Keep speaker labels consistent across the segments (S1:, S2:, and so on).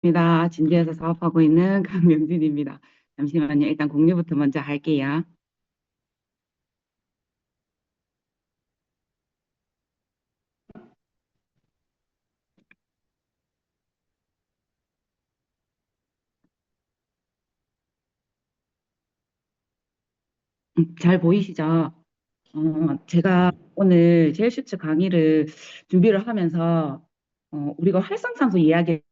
S1: 입니다. 진지해서 사업하고 있는 강명진입니다. 잠시만요. 일단 공유부터 먼저 할게요. 잘 보이시죠? 제가 오늘 제일슈츠 강의를 준비를 하면서 우리가 활성산소 이야기를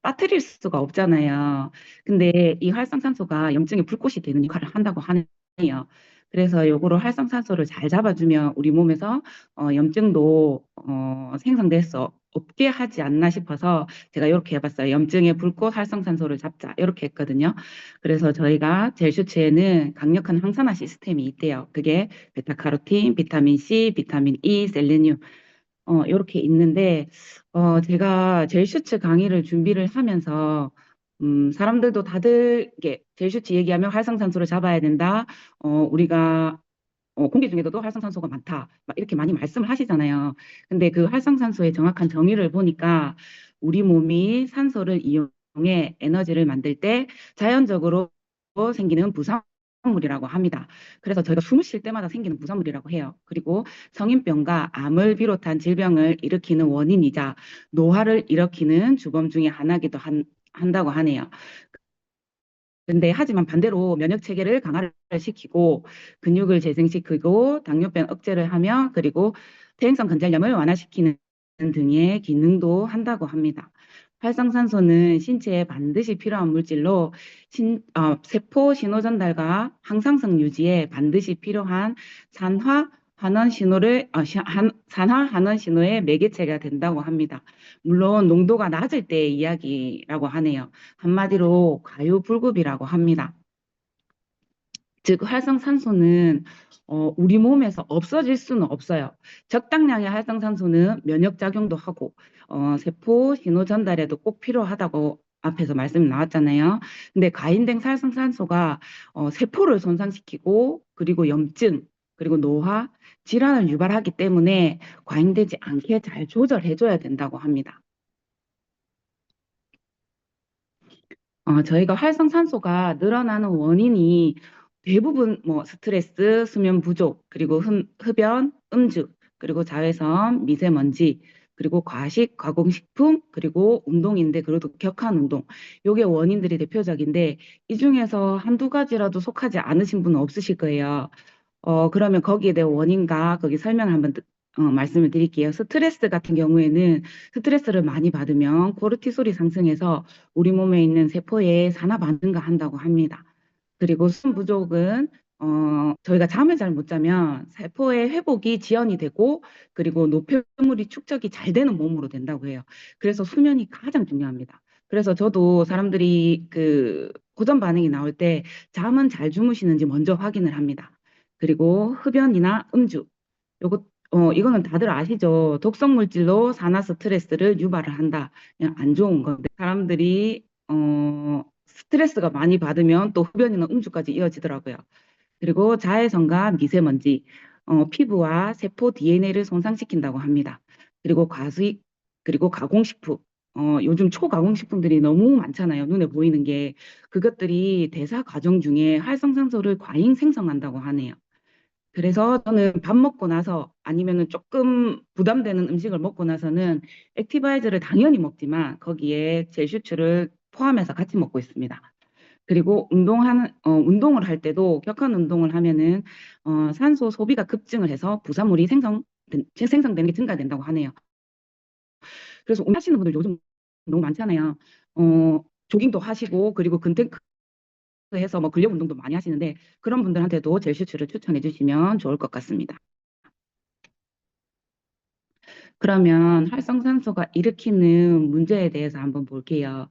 S1: 빠뜨릴 수가 없잖아요. 근데 이 활성산소가 염증의 불꽃이 되는 역할을 한다고 하네요. 그래서 요거로 활성산소를 잘 잡아주면 우리 몸에서 염증도 생성될 수 없게 하지 않나 싶어서 제가 이렇게 해봤어요. 염증의 불꽃 활성산소를 잡자 이렇게 했거든요. 그래서 저희가 젤슈츠에는 강력한 항산화 시스템이 있대요. 그게 베타카로틴, 비타민 C, 비타민 E, 셀레늄 이렇게 있는데 제가 젤슈츠 강의를 준비를 하면서 사람들도 다들 이게 젤슈츠 얘기하면 활성산소를 잡아야 된다. 우리가 공기 중에서도 활성산소가 많다. 막 이렇게 많이 말씀을 하시잖아요. 근데 그 활성산소의 정확한 정의를 보니까 우리 몸이 산소를 이용해 에너지를 만들 때 자연적으로 생기는 부산물이라고 합니다. 그래서 저희가 숨을 쉴 때마다 생기는 부산물이라고 해요. 그리고 성인병과 암을 비롯한 질병을 일으키는 원인이자 노화를 일으키는 주범 중에 하나기도 한다고 하네요. 근데 하지만 반대로 면역 체계를 강화를 시키고 근육을 재생시키고 당뇨병 억제를 하며 그리고 퇴행성 관절염을 완화시키는 등의 기능도 한다고 합니다. 활성산소는 신체에 반드시 필요한 물질로 세포 신호 전달과 항상성 유지에 반드시 필요한 산화 환원 신호를 산화 환원 신호의 매개체가 된다고 합니다. 물론 농도가 낮을 때의 이야기라고 하네요. 한마디로 과유불급이라고 합니다. 즉 활성산소는 우리 몸에서 없어질 수는 없어요. 적당량의 활성산소는 면역 작용도 하고 세포 신호 전달에도 꼭 필요하다고 앞에서 말씀이 나왔잖아요. 근데 과잉된 활성산소가 세포를 손상시키고 그리고 염증 그리고 노화 질환을 유발하기 때문에 과잉되지 않게 잘 조절해줘야 된다고 합니다. 저희가 활성산소가 늘어나는 원인이 대부분 뭐 스트레스, 수면 부족, 그리고 흡연, 음주, 그리고 자외선, 미세먼지, 그리고 과식, 가공식품, 그리고 운동인데 그래도 격한 운동. 요게 원인들이 대표적인데 이 중에서 한두 가지라도 속하지 않으신 분은 없으실 거예요. 그러면 거기에 대한 원인과 거기 설명을 한번 말씀을 드릴게요. 스트레스 같은 경우에는 스트레스를 많이 받으면 코르티솔이 상승해서 우리 몸에 있는 세포에 산화 반응가 한다고 합니다. 그리고 수분 부족은 저희가 잠을 잘 못 자면 세포의 회복이 지연이 되고 그리고 노폐물이 축적이 잘 되는 몸으로 된다고 해요. 그래서 수면이 가장 중요합니다. 그래서 저도 사람들이 그 고전 반응이 나올 때 잠은 잘 주무시는지 먼저 확인을 합니다. 그리고 흡연이나 음주 요거 이거는 다들 아시죠? 독성 물질로 산화 스트레스를 유발을 한다. 그냥 안 좋은 건데 사람들이 스트레스가 많이 받으면 또 흡연이나 음주까지 이어지더라고요. 그리고 자외선과 미세먼지, 피부와 세포 DNA를 손상시킨다고 합니다. 그리고 과수익, 그리고 가공식품. 요즘 초가공식품들이 너무 많잖아요. 눈에 보이는 게. 그것들이 대사 과정 중에 활성산소를 과잉 생성한다고 하네요. 그래서 저는 밥 먹고 나서 아니면은 조금 부담되는 음식을 먹고 나서는 액티바이저를 당연히 먹지만 거기에 젤슈츠를 포함해서 같이 먹고 있습니다. 그리고 운동을 할 때도 격한 운동을 하면은 산소 소비가 급증을 해서 부산물이 생성되는 게 증가된다고 하네요. 그래서 운동하시는 분들 요즘 너무 많잖아요. 조깅도 하시고 그리고 근탱크 해서 뭐 근력 운동도 많이 하시는데 그런 분들한테도 젤슈츠를 추천해 주시면 좋을 것 같습니다. 그러면 활성산소가 일으키는 문제에 대해서 한번 볼게요.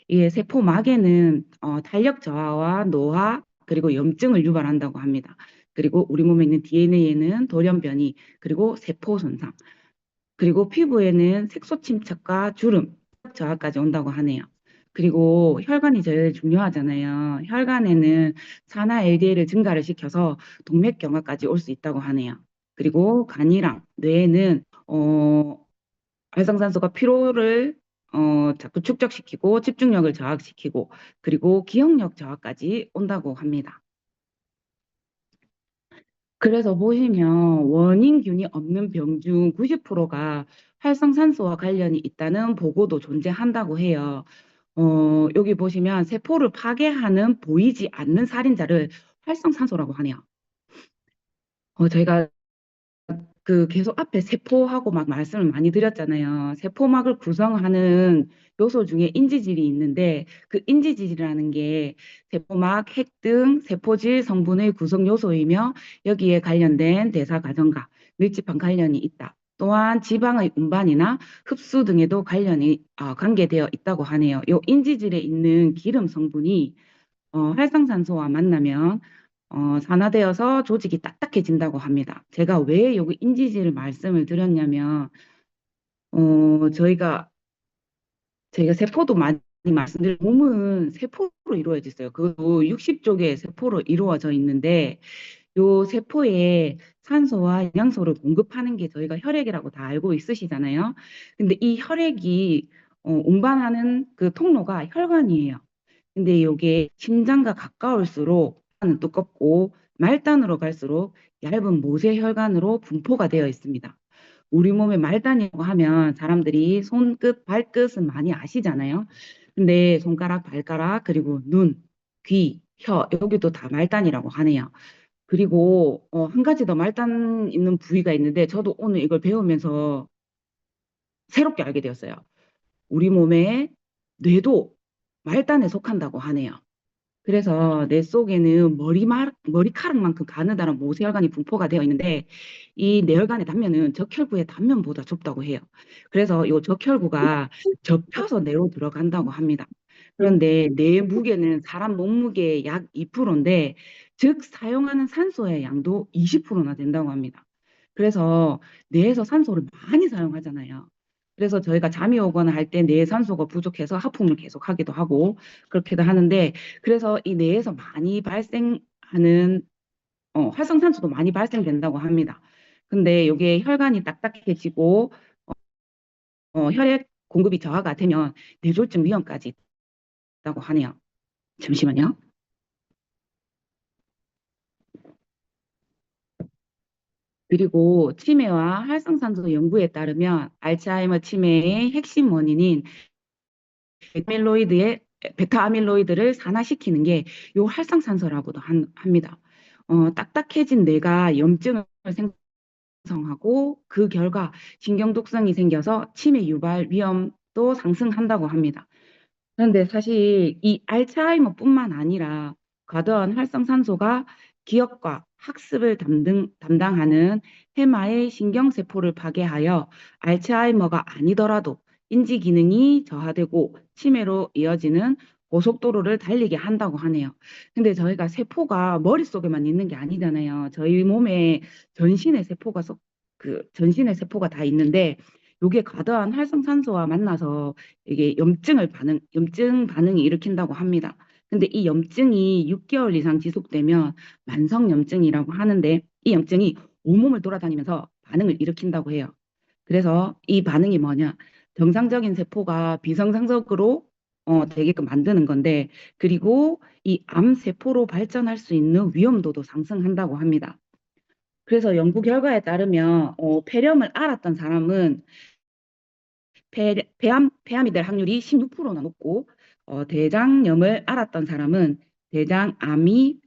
S1: 이게 세포막에는 탄력 저하와 노화 그리고 염증을 유발한다고 합니다. 그리고 우리 몸에 있는 DNA에는 돌연변이 그리고 세포 손상 그리고 피부에는 색소 침착과 주름 저하까지 온다고 하네요. 그리고 혈관이 제일 중요하잖아요. 혈관에는 산화 LDL을 증가를 시켜서 동맥경화까지 올 수 있다고 하네요. 그리고 간이랑 뇌에는 활성산소가 피로를 자꾸 축적시키고 집중력을 저하시키고 그리고 기억력 저하까지 온다고 합니다. 그래서 보시면 원인균이 없는 병 중 90%가 활성산소와 관련이 있다는 보고도 존재한다고 해요. 여기 보시면 세포를 파괴하는 보이지 않는 살인자를 활성산소라고 하네요. 저희가 그 계속 앞에 세포하고 막 말씀을 많이 드렸잖아요. 세포막을 구성하는 요소 중에 인지질이 있는데 그 인지질이라는 게 세포막, 핵 등 세포질 성분의 구성 요소이며 여기에 관련된 대사 과정과 밀집한 관련이 있다. 또한 지방의 운반이나 흡수 등에도 관련이 관계되어 있다고 하네요. 요 인지질에 있는 기름 성분이 활성산소와 만나면 산화되어서 조직이 딱딱해진다고 합니다. 제가 왜 여기 인지질 말씀을 드렸냐면 저희가 세포도 많이 말씀드린 몸은 세포로 이루어져 있어요. 그것도 60쪽의 세포로 이루어져 있는데 요 세포에 산소와 영양소를 공급하는 게 저희가 혈액이라고 다 알고 있으시잖아요. 근데 이 혈액이 운반하는 그 통로가 혈관이에요. 근데 이게 심장과 가까울수록 혈관은 두껍고 말단으로 갈수록 얇은 모세혈관으로 분포가 되어 있습니다. 우리 몸의 말단이라고 하면 사람들이 손끝, 발끝은 많이 아시잖아요. 근데 손가락, 발가락, 그리고 눈, 귀, 혀, 여기도 다 말단이라고 하네요. 그리고 한 가지 더 말단 있는 부위가 있는데 저도 오늘 이걸 배우면서 새롭게 알게 되었어요. 우리 몸의 뇌도 말단에 속한다고 하네요. 그래서 뇌 속에는 머리카락만큼 가느다란 모세혈관이 분포가 되어 있는데 이 뇌혈관의 단면은 적혈구의 단면보다 좁다고 해요. 그래서 이 적혈구가 접혀서 뇌로 들어간다고 합니다. 그런데 뇌 무게는 사람 몸무게의 약 2%인데 즉 사용하는 산소의 양도 20%나 된다고 합니다. 그래서 뇌에서 산소를 많이 사용하잖아요. 그래서 저희가 잠이 오거나 할 때 뇌 산소가 부족해서 하품을 계속 하기도 하고 그렇게도 하는데 그래서 이 뇌에서 많이 발생하는 활성산소도 많이 발생된다고 합니다. 근데 이게 혈관이 딱딱해지고 혈액 공급이 저하가 되면 뇌졸중 위험까지 있다고 하네요. 잠시만요. 그리고 치매와 활성산소 연구에 따르면 알츠하이머 치매의 핵심 원인인 아밀로이드의 베타 아밀로이드를 산화시키는 게 요 활성산소라고도 합니다. 딱딱해진 뇌가 염증을 생성하고 그 결과 신경독성이 생겨서 치매 유발 위험도 상승한다고 합니다. 그런데 사실 이 알츠하이머뿐만 아니라 과도한 활성산소가 기억과 학습을 담당하는 해마의 신경세포를 파괴하여 알츠하이머가 아니더라도 인지 기능이 저하되고 치매로 이어지는 고속도로를 달리게 한다고 하네요. 근데 저희가 세포가 머릿속에만 있는 게 아니잖아요. 저희 몸에 전신의 세포가 전신의 세포가 다 있는데 요게 과도한 활성산소와 만나서 이게 염증 반응이 일으킨다고 합니다. 근데 이 염증이 6개월 이상 지속되면 만성염증이라고 하는데 이 염증이 온몸을 돌아다니면서 반응을 일으킨다고 해요. 그래서 이 반응이 뭐냐? 정상적인 세포가 비정상적으로 되게끔 만드는 건데 그리고 이 암세포로 발전할 수 있는 위험도도 상승한다고 합니다. 그래서 연구 결과에 따르면 폐렴을 앓았던 사람은 폐암이 될 확률이 16%나 높고 대장염을 앓았던 사람은 대장암이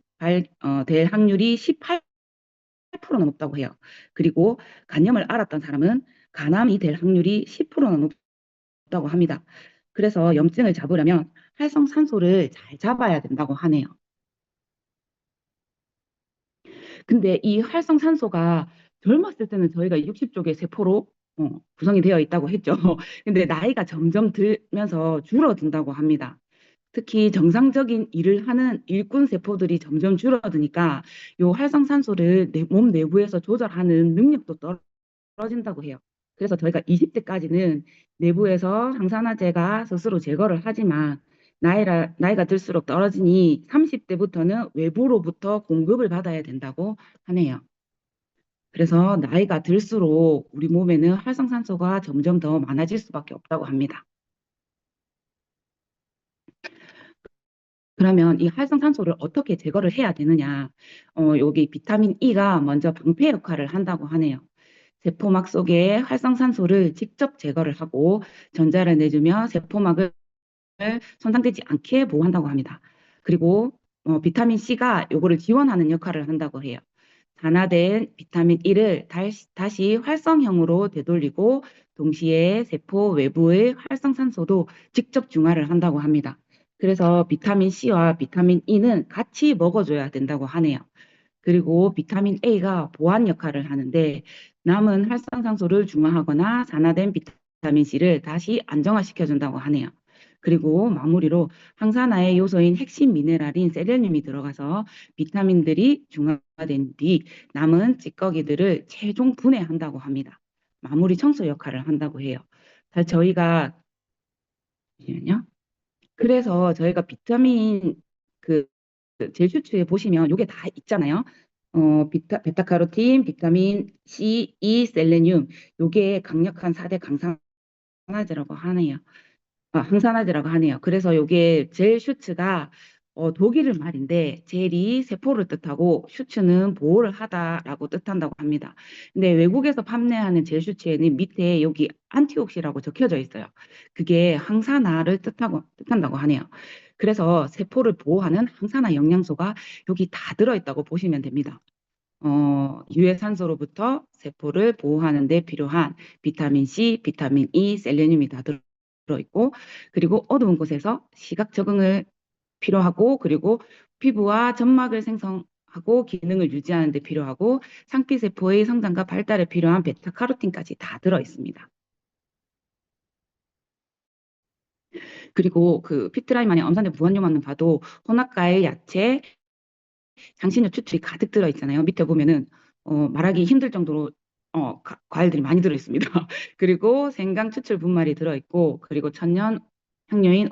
S1: 될 확률이 18%나 높다고 해요. 그리고 간염을 앓았던 사람은 간암이 될 확률이 10%나 높다고 합니다. 그래서 염증을 잡으려면 활성산소를 잘 잡아야 된다고 하네요. 근데 이 활성산소가 젊었을 때는 저희가 60쪽의 세포로 구성이 되어 있다고 했죠. 근데 나이가 점점 들면서 줄어든다고 합니다. 특히 정상적인 일을 하는 일꾼 세포들이 점점 줄어드니까 이 활성산소를 몸 내부에서 조절하는 능력도 떨어진다고 해요. 그래서 저희가 20대까지는 내부에서 항산화제가 스스로 제거를 하지만 나이가 들수록 떨어지니 30대부터는 외부로부터 공급을 받아야 된다고 하네요. 그래서 나이가 들수록 우리 몸에는 활성산소가 점점 더 많아질 수밖에 없다고 합니다. 그러면 이 활성산소를 어떻게 제거를 해야 되느냐? 여기 비타민 E가 먼저 방패 역할을 한다고 하네요. 세포막 속에 활성산소를 직접 제거를 하고 전자를 내주며 세포막을 손상되지 않게 보호한다고 합니다. 그리고 비타민 C가 요거를 지원하는 역할을 한다고 해요. 산화된 비타민 E를 다시 활성형으로 되돌리고 동시에 세포 외부의 활성산소도 직접 중화를 한다고 합니다. 그래서 비타민 C와 비타민 E는 같이 먹어줘야 된다고 하네요. 그리고 비타민 A가 보완 역할을 하는데 남은 활성산소를 중화하거나 산화된 비타민 C를 다시 안정화시켜준다고 하네요. 그리고 마무리로 항산화의 요소인 핵심 미네랄인 셀레늄이 들어가서 비타민들이 중화된 뒤 남은 찌꺼기들을 최종 분해한다고 합니다. 마무리 청소 역할을 한다고 해요. 저희가 잠시만요. 그래서 저희가 비타민 그 제휴추에 보시면 이게 다 있잖아요. 베타카로틴, 비타민 C, E, 셀레늄 요게 강력한 4대 강산화제라고 하네요. 항산화제라고 하네요. 그래서 요게 젤 슈츠가 독일의 말인데 젤이 세포를 뜻하고 슈츠는 보호를 하다라고 뜻한다고 합니다. 근데 외국에서 판매하는 젤 슈츠에는 밑에 여기 안티옥시라고 적혀져 있어요. 그게 항산화를 뜻한다고 하네요. 그래서 세포를 보호하는 항산화 영양소가 여기 다 들어있다고 보시면 됩니다. 유해산소로부터 세포를 보호하는 데 필요한 비타민 C, 비타민 E, 셀레늄이 다 들어있고, 그리고 어두운 곳에서 시각 적응을 필요하고, 그리고 피부와 점막을 생성하고 기능을 유지하는 데 필요하고, 상피세포의 성장과 발달에 필요한 베타카로틴까지 다 들어있습니다. 그리고 그 피트라이만의 엄산된 부원료만을 봐도 혼합과일, 야채, 장신유 추출이 가득 들어 있잖아요. 밑에 보면은 말하기 힘들 정도로 과일들이 많이 들어 있습니다. 그리고 생강 추출 분말이 들어 있고 그리고 천연 향료인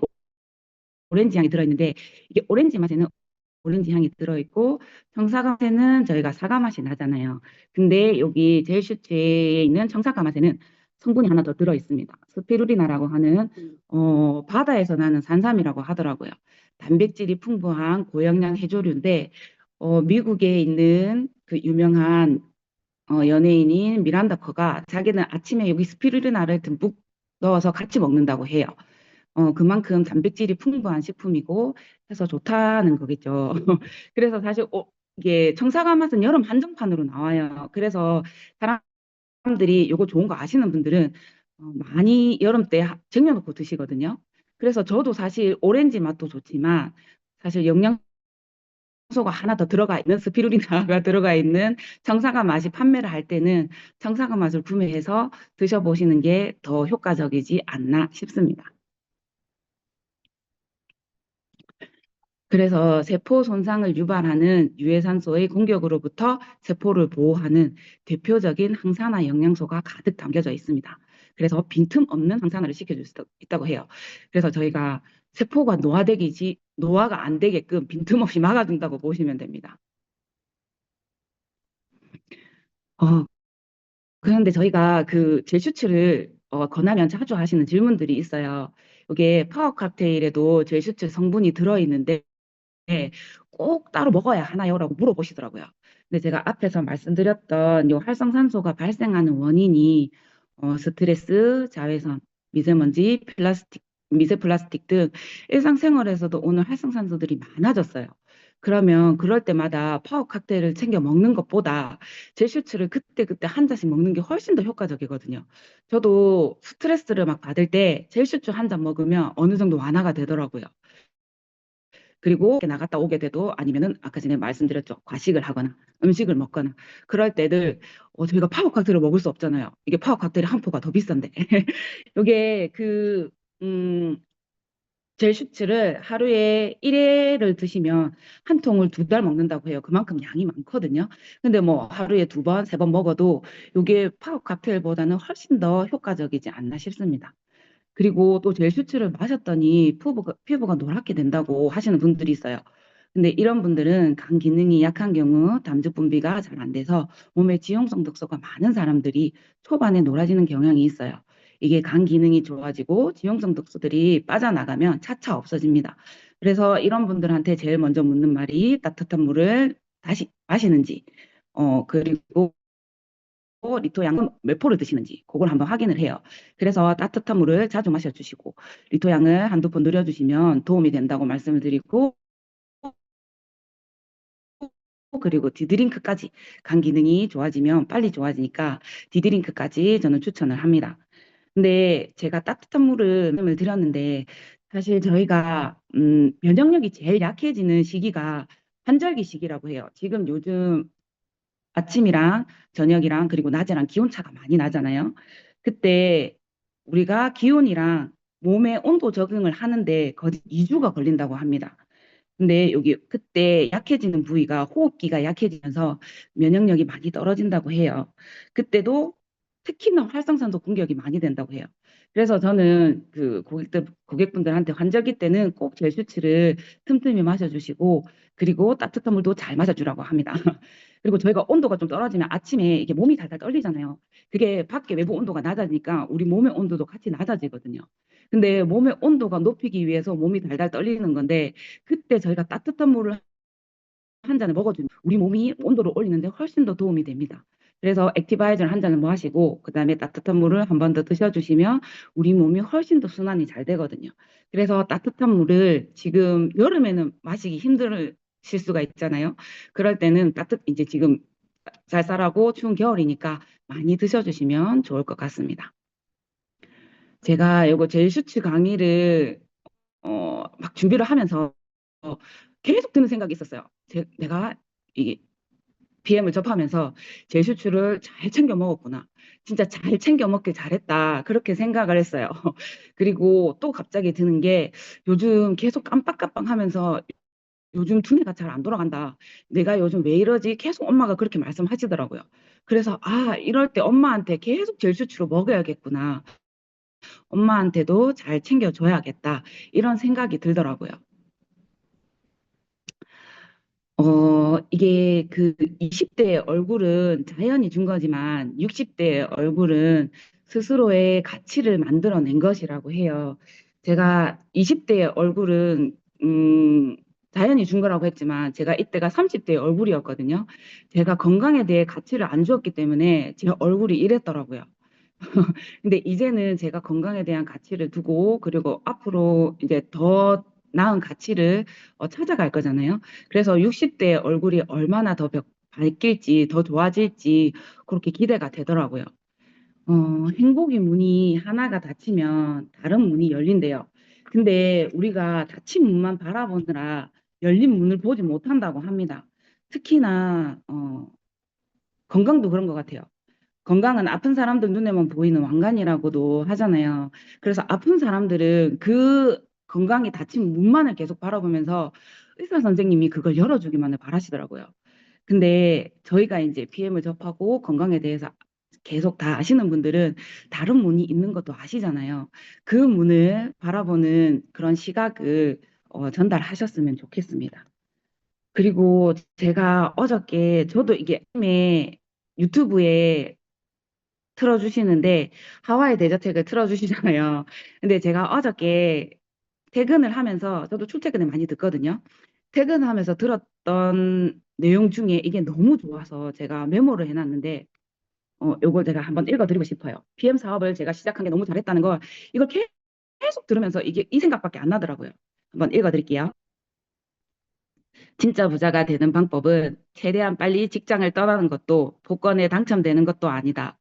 S1: 오렌지 향이 들어 있는데 이게 오렌지 맛에는 오렌지 향이 들어 있고 청사과 맛에는 저희가 사과 맛이 나잖아요. 근데 여기 제일슈트에 있는 청사과 맛에는 성분이 하나 더 들어 있습니다. 스피루리나라고 하는 바다에서 나는 산삼이라고 하더라고요. 단백질이 풍부한 고영양 해조류인데 미국에 있는 그 유명한 연예인인 미란다 커가 자기는 아침에 여기 스피루리나를 듬뿍 넣어서 같이 먹는다고 해요. 그만큼 단백질이 풍부한 식품이고 해서 좋다는 거겠죠. 그래서 사실 이게 청사과 맛은 여름 한정판으로 나와요. 그래서 사람들이 이거 좋은 거 아시는 분들은 많이 여름 때 쟁여놓고 드시거든요. 그래서 저도 사실 오렌지 맛도 좋지만 사실 영양 소가 하나 더 들어가 있는 스피루리나가 들어가 있는 청사과 맛이 판매를 할 때는 청사과 맛을 구매해서 드셔보시는 게 더 효과적이지 않나 싶습니다. 그래서 세포 손상을 유발하는 유해산소의 공격으로부터 세포를 보호하는 대표적인 항산화 영양소가 가득 담겨져 있습니다. 그래서 빈틈없는 항산화를 시켜줄 수 있다고 해요. 그래서 저희가 세포가 노화가 안 되게끔 빈틈없이 막아준다고 보시면 됩니다. 어, 그런데 저희가 그 젤슈츠를 권하면 자주 하시는 질문들이 있어요. 이게 파워 칵테일에도 젤슈츠 성분이 들어있는데 꼭 따로 먹어야 하나요?라고 물어보시더라고요. 근데 제가 앞에서 말씀드렸던 이 활성산소가 발생하는 원인이 스트레스, 자외선, 미세먼지, 미세 플라스틱 등 일상생활에서도 오늘 활성산소들이 많아졌어요. 그러면 그럴 때마다 파워 칵테일을 챙겨 먹는 것보다 제슈츠를 그때그때 한 잔씩 먹는 게 훨씬 더 효과적이거든요. 저도 스트레스를 막 받을 때 제슈츠 한 잔 먹으면 어느 정도 완화가 되더라고요. 그리고 나갔다 오게 돼도 아니면은 아까 전에 말씀드렸죠. 과식을 하거나 음식을 먹거나 그럴 때들 저희가 파워 칵테일을 먹을 수 없잖아요. 이게 파워 칵테일 한 포가 더 비싼데. 이게 음, 젤 슈츠를 하루에 1회를 드시면 한 통을 2달 먹는다고 해요. 그만큼 양이 많거든요. 근데 뭐 하루에 2번, 3번 먹어도 이게 파워 칵테일보다는 훨씬 더 효과적이지 않나 싶습니다. 그리고 또 젤 슈츠를 마셨더니 피부가 노랗게 된다고 하시는 분들이 있어요. 근데 이런 분들은 간 기능이 약한 경우 담즙 분비가 잘 안 돼서 몸에 지용성 독소가 많은 사람들이 초반에 노라지는 경향이 있어요. 이게 간 기능이 좋아지고 지용성 독소들이 빠져나가면 차차 없어집니다. 그래서 이런 분들한테 제일 먼저 묻는 말이 따뜻한 물을 다시 마시는지, 그리고 리터 양은 몇 포를 드시는지 그걸 한번 확인을 해요. 그래서 따뜻한 물을 자주 마셔주시고 리터 양을 한두 번 늘려주시면 도움이 된다고 말씀을 드리고, 그리고 디드링크까지 간 기능이 좋아지면 빨리 좋아지니까 디드링크까지 저는 추천을 합니다. 근데 제가 따뜻한 물을 말씀을 드렸는데 사실 저희가 면역력이 제일 약해지는 시기가 환절기 시기라고 해요. 지금 요즘 아침이랑 저녁이랑 그리고 낮이랑 기온차가 많이 나잖아요. 그때 우리가 기온이랑 몸의 온도 적응을 하는데 거의 2주가 걸린다고 합니다. 근데 여기 그때 약해지는 부위가 호흡기가 약해지면서 면역력이 많이 떨어진다고 해요. 그때도 특히나 활성산소 공격이 많이 된다고 해요. 그래서 저는 그 고객분들한테 환절기 때는 꼭 젤슈츠를 틈틈이 마셔주시고 그리고 따뜻한 물도 잘 마셔주라고 합니다. 그리고 저희가 온도가 좀 떨어지면 아침에 이게 몸이 달달 떨리잖아요. 그게 밖에 외부 온도가 낮아지니까 우리 몸의 온도도 같이 낮아지거든요. 근데 몸의 온도가 높이기 위해서 몸이 달달 떨리는 건데 그때 저희가 따뜻한 물을 한 잔을 먹어주면 우리 몸이 온도를 올리는데 훨씬 더 도움이 됩니다. 그래서 액티바이저를 한 잔을 마시고 그다음에 따뜻한 물을 한 번 더 드셔주시면 우리 몸이 훨씬 더 순환이 잘 되거든요. 그래서 따뜻한 물을 지금 여름에는 마시기 힘드실 수가 있잖아요. 그럴 때는 이제 지금 쌀쌀하고 추운 겨울이니까 많이 드셔주시면 좋을 것 같습니다. 제가 이거 제일 슈츠 강의를 막 준비를 하면서 계속 드는 생각이 있었어요. 내가 이게 BM을 접하면서 제 슈츠를 잘 챙겨 먹었구나. 진짜 잘 챙겨 먹길 잘했다. 그렇게 생각을 했어요. 그리고 또 갑자기 드는 게 요즘 계속 깜빡깜빡 하면서 요즘 두뇌가 잘 안 돌아간다. 내가 요즘 왜 이러지? 계속 엄마가 그렇게 말씀하시더라고요. 그래서 이럴 때 엄마한테 계속 젤 슈츠로 먹여야겠구나. 엄마한테도 잘 챙겨줘야겠다. 이런 생각이 들더라고요. 이게 그 20대 얼굴은 자연이 준 거지만 60대 얼굴은 스스로의 가치를 만들어낸 것이라고 해요. 제가 20대 얼굴은, 자연이 준 거라고 했지만 제가 이때가 30대 얼굴이었거든요. 제가 건강에 대해 가치를 안 주었기 때문에 제 얼굴이 이랬더라고요. 근데 이제는 제가 건강에 대한 가치를 두고 그리고 앞으로 이제 더 나은 가치를 찾아갈 거잖아요. 그래서 60대 얼굴이 얼마나 더 밝길지 더 좋아질지 그렇게 기대가 되더라고요. 행복의 문이 하나가 닫히면 다른 문이 열린대요. 근데 우리가 닫힌 문만 바라보느라 열린 문을 보지 못한다고 합니다. 특히나 건강도 그런 것 같아요. 건강은 아픈 사람들 눈에만 보이는 왕관이라고도 하잖아요. 그래서 아픈 사람들은 그 건강이 닫힌 문만을 계속 바라보면서 의사 선생님이 그걸 열어주기만을 바라시더라고요. 근데 저희가 이제 BM을 접하고 건강에 대해서 계속 다 아시는 분들은 다른 문이 있는 것도 아시잖아요. 그 문을 바라보는 그런 시각을 전달하셨으면 좋겠습니다. 그리고 제가 어저께 저도 이게 아침에 유튜브에 틀어주시는데 하와이 대저택을 틀어주시잖아요. 근데 제가 어저께 퇴근을 하면서 저도 출퇴근을 많이 듣거든요. 퇴근하면서 들었던 내용 중에 이게 너무 좋아서 제가 메모를 해놨는데 요걸 제가 한번 읽어드리고 싶어요. PM 사업을 제가 시작한 게 너무 잘했다는 걸 이걸 계속 들으면서 이게 이 생각밖에 안 나더라고요. 한번 읽어드릴게요. 진짜 부자가 되는 방법은 최대한 빨리 직장을 떠나는 것도 복권에 당첨되는 것도 아니다.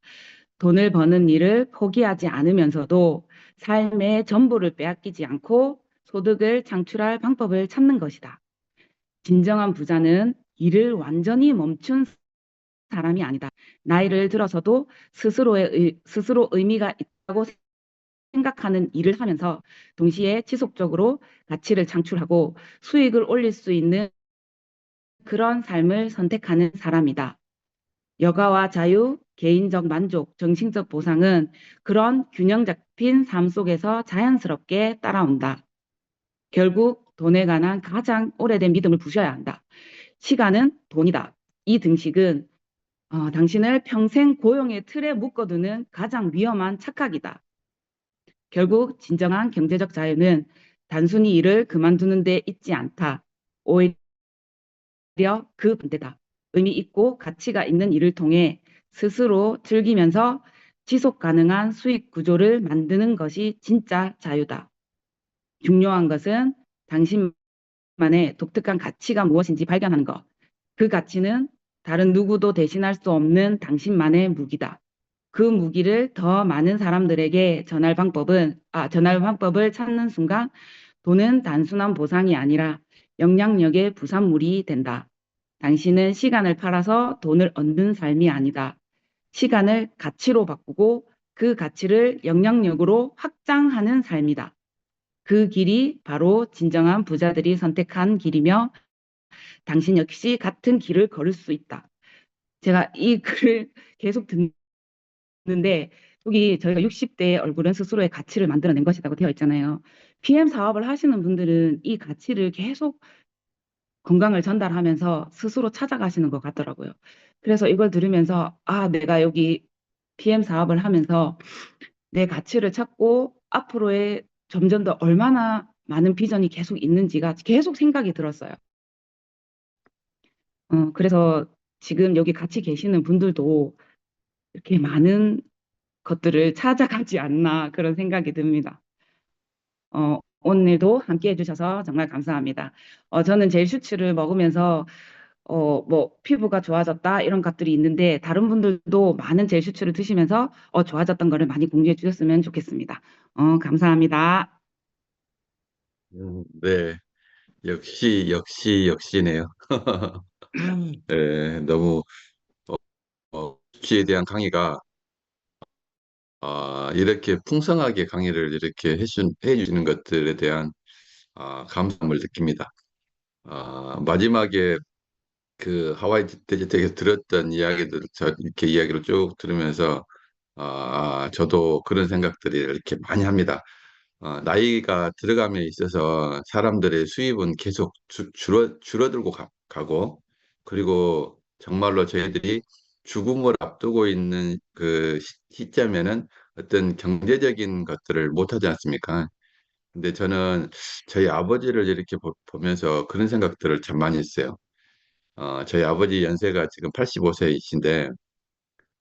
S1: 돈을 버는 일을 포기하지 않으면서도 삶의 전부를 빼앗기지 않고 소득을 창출할 방법을 찾는 것이다. 진정한 부자는 일을 완전히 멈춘 사람이 아니다. 나이를 들어서도 스스로 의미가 있다고 생각하는 일을 하면서 동시에 지속적으로 가치를 창출하고 수익을 올릴 수 있는 그런 삶을 선택하는 사람이다. 여가와 자유, 개인적 만족, 정신적 보상은 그런 균형 잡힌 삶 속에서 자연스럽게 따라온다. 결국 돈에 관한 가장 오래된 믿음을 부셔야 한다. 시간은 돈이다. 이 등식은 당신을 평생 고용의 틀에 묶어두는 가장 위험한 착각이다. 결국 진정한 경제적 자유는 단순히 일을 그만두는 데 있지 않다. 오히려 그 반대다. 의미 있고 가치가 있는 일을 통해 스스로 즐기면서 지속 가능한 수익 구조를 만드는 것이 진짜 자유다. 중요한 것은 당신만의 독특한 가치가 무엇인지 발견하는 것. 그 가치는 다른 누구도 대신할 수 없는 당신만의 무기다. 그 무기를 더 많은 사람들에게 전할 방법을 찾는 순간 돈은 단순한 보상이 아니라 영향력의 부산물이 된다. 당신은 시간을 팔아서 돈을 얻는 삶이 아니다. 시간을 가치로 바꾸고 그 가치를 영향력으로 확장하는 삶이다. 그 길이 바로 진정한 부자들이 선택한 길이며 당신 역시 같은 길을 걸을 수 있다. 제가 이 글을 계속 듣는데 여기 저희가 60대의 얼굴은 스스로의 가치를 만들어낸 것이라고 되어 있잖아요. PM 사업을 하시는 분들은 이 가치를 계속 건강을 전달하면서 스스로 찾아가시는 것 같더라고요. 그래서 이걸 들으면서 아, 내가 여기 PM 사업을 하면서 내 가치를 찾고 앞으로의 점점 더 얼마나 많은 비전이 계속 있는지가 계속 생각이 들었어요. 그래서 지금 여기 같이 계시는 분들도 이렇게 많은 것들을 찾아가지 않나 그런 생각이 듭니다. 오늘도 함께 해주셔서 정말 감사합니다. 저는 젤 슈츠를 먹으면서 뭐 피부가 좋아졌다 이런 것들이 있는데 다른 분들도 많은 젤 슈츠를 드시면서 좋아졌던 거를 많이 공유해 주셨으면 좋겠습니다. 감사합니다.
S2: 네, 역시네요. 네, 너무 수치에 대한 강의가 이렇게 풍성하게 강의를 이렇게 해주시는 것들에 대한 감사함을 느낍니다. 마지막에 그 하와이 데이트에서 들었던 이야기들, 이렇게 이야기를 쭉 들으면서 저도 그런 생각들이 이렇게 많이 합니다. 나이가 들어감에 있어서 사람들의 수입은 계속 줄어들고 가고, 그리고 정말로 저희들이 죽음을 앞두고 있는 그 시점에는 어떤 경제적인 것들을 못하지 않습니까? 근데 저는 저희 아버지를 이렇게 보면서 그런 생각들을 참 많이 했어요. 저희 아버지 연세가 지금 85세이신데,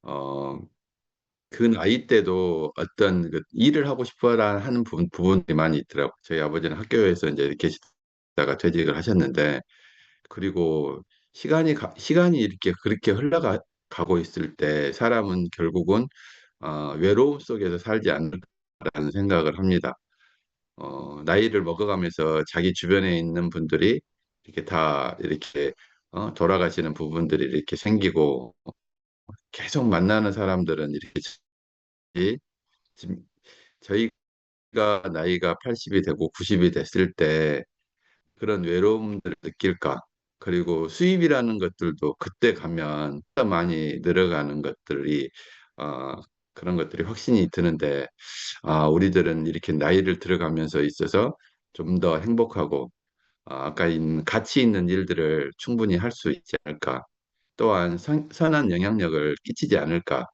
S2: 어, 그 나이 때도 어떤 그 일을 하고 싶어라 하는 부분이 많이 있더라고요. 저희 아버지는 학교에서 이제 계시다가 퇴직을 하셨는데, 그리고 시간이 이렇게 그렇게 흘러가고 있을 때 사람은 결국은 외로움 속에서 살지 않을까라는 생각을 합니다. 나이를 먹어가면서 자기 주변에 있는 분들이 이렇게 다 이렇게 돌아가시는 부분들이 이렇게 생기고 계속 만나는 사람들은 이렇게 지금 저희가 나이가 80이 되고 90이 됐을 때 그런 외로움들을 느낄까? 그리고 수입이라는 것들도 그때 가면 많이 늘어가는 것들이 어, 그런 것들이 확신이 드는데 우리들은 이렇게 나이를 들어가면서 있어서 좀 더 행복하고 아까 가치 있는 일들을 충분히 할 수 있지 않을까? 또한 선한 영향력을 끼치지 않을까?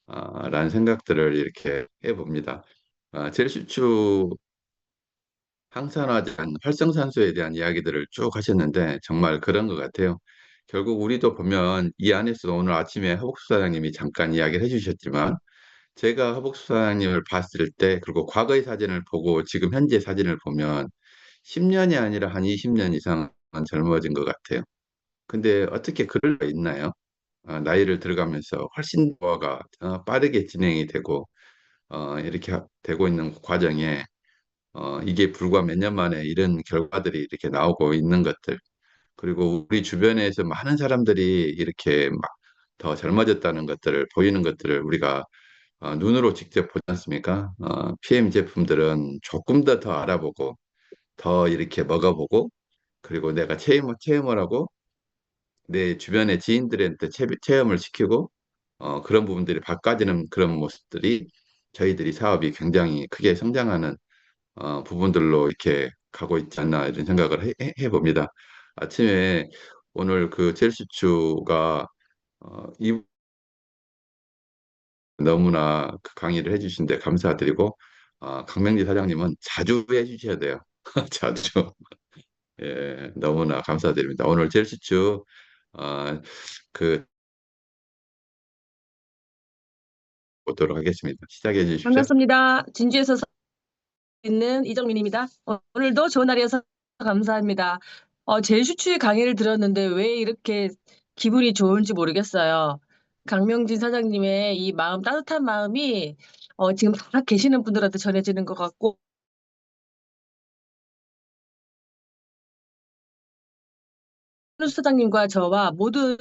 S2: 라는 생각들을 이렇게 해봅니다. 젤슈추 항산화제, 활성산소에 대한 이야기들을 쭉 하셨는데 정말 그런 것 같아요. 결국 우리도 보면 이 안에서 오늘 아침에 허복수 사장님이 잠깐 이야기를 해주셨지만 제가 허복수 사장님을 봤을 때 그리고 과거의 사진을 보고 지금 현재 사진을 보면 10년이 아니라 한 20년 이상 젊어진 것 같아요. 근데 어떻게 그럴 수 있나요? 나이를 들어가면서 훨씬 더가 빠르게 진행이 되고 이렇게 되고 있는 과정에 이게 불과 몇 년 만에 이런 결과들이 이렇게 나오고 있는 것들, 그리고 우리 주변에서 많은 사람들이 이렇게 막 더 젊어졌다는 것들을, 보이는 것들을 우리가 눈으로 직접 보지 않습니까? PM 제품들은 조금 더 알아보고, 더 이렇게 먹어보고, 그리고 내가 체험을 하고, 내 주변의 지인들한테 체험을 시키고, 그런 부분들이 바꿔지는 그런 모습들이 저희들이 사업이 굉장히 크게 성장하는 부분들로 이렇게 가고 있지 않나 이런 생각을 해봅니다. 아침에 오늘 그 첼시추가 이 너무나 그 강의를 해주신데 감사드리고 강명지 사장님은 자주 해주셔야 돼요. 자주. 예, 너무나 감사드립니다. 오늘 젤시추 어, 그 보도록 하겠습니다. 시작해 주십시오.
S3: 반갑습니다. 진주에서 있는 이정민입니다. 오늘도 좋은 날이어서 감사합니다. 제주추의 강의를 들었는데 왜 이렇게 기분이 좋은지 모르겠어요. 강명진 사장님의 이 마음, 따뜻한 마음이 지금 다 계시는 분들한테 전해지는 것 같고, 한우 사장님과 저와 모든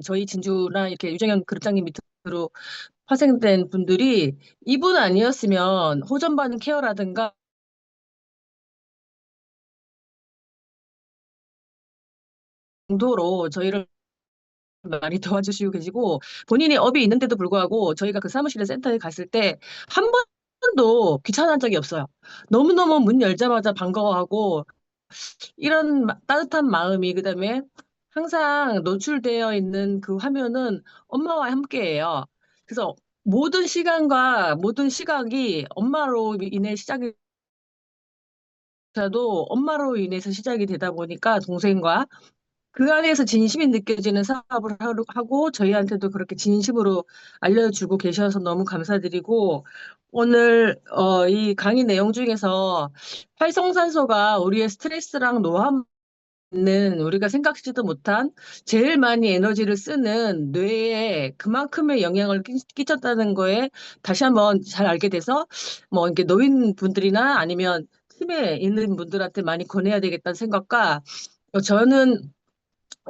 S3: 저희 진주나 이렇게 유정현 그룹장님 밑으로 파생된 분들이 이분 아니었으면 호전받는 케어라든가 정도로 저희를 많이 도와주시고 계시고 본인이 업이 있는데도 불구하고 저희가 그 사무실에 센터에 갔을 때 한 번도 귀찮은 적이 없어요. 너무너무 문 열자마자 반가워하고 이런 따뜻한 마음이 그다음에 항상 노출되어 있는 그 화면은 엄마와 함께해요. 그래서 모든 시간과 모든 시각이 엄마로 인해 시작이 도 엄마로 인해서 시작이 되다 보니까 동생과 그 안에서 진심이 느껴지는 사업을 하고 저희한테도 그렇게 진심으로 알려주고 계셔서 너무 감사드리고 오늘 이 강의 내용 중에서 활성산소가 우리의 스트레스랑 노화는 우리가 생각지도 못한 제일 많이 에너지를 쓰는 뇌에 그만큼의 영향을 끼쳤다는 거에 다시 한번 잘 알게 돼서 뭐 이렇게 노인분들이나 아니면 팀에 있는 분들한테 많이 권해야 되겠다는 생각과 저는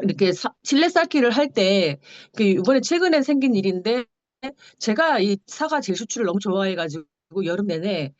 S3: 이렇게 실내 쌓기를 할 때, 이번에 최근에 생긴 일인데, 제가 이 사과 제수추를 너무 좋아해가지고, 여름 내내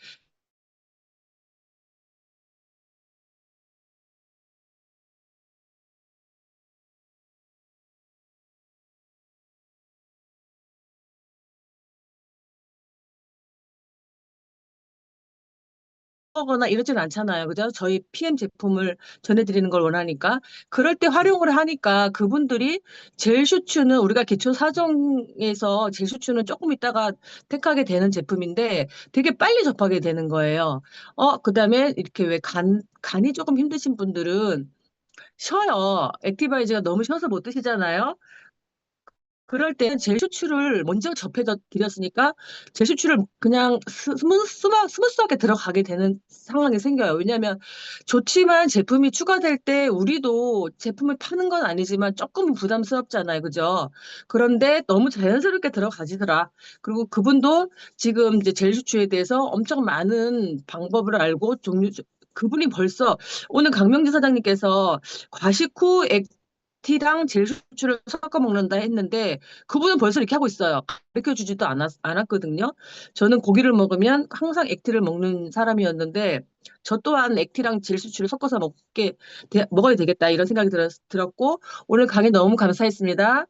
S3: 하거나 이러진 않잖아요. 그죠? 저희 PM 제품을 전해드리는 걸 원하니까. 그럴 때 활용을 하니까 그분들이 젤 슈츠는 우리가 기초 사정에서 젤 슈츠는 조금 있다가 택하게 되는 제품인데 되게 빨리 접하게 되는 거예요. 그다음에 이렇게 왜 간이 조금 힘드신 분들은 쉬어요. 액티바이저가 너무 쉬어서 못 드시잖아요. 그럴 때는 제슈추를 먼저 접해 드렸으니까 제슈추를 그냥 스무스하게 들어가게 되는 상황이 생겨요. 왜냐하면 좋지만 제품이 추가될 때 우리도 제품을 파는 건 아니지만 조금 부담스럽잖아요. 그죠? 그런데 너무 자연스럽게 들어가지더라. 그리고 그분도 지금 이제 젤슈추에 대해서 엄청 많은 방법을 알고 그분이 벌써 오늘 강명진 사장님께서 과식 후 티랑 젤슈추를 섞어 먹는다 했는데 그분은 벌써 이렇게 하고 있어요. 가르쳐 주지도 않았거든요. 저는 고기를 먹으면 항상 액티를 먹는 사람이었는데 저 또한 액티랑 젤슈추를 섞어서 먹어야 되겠다 이런 생각이 들었고 오늘 강의 너무 감사했습니다.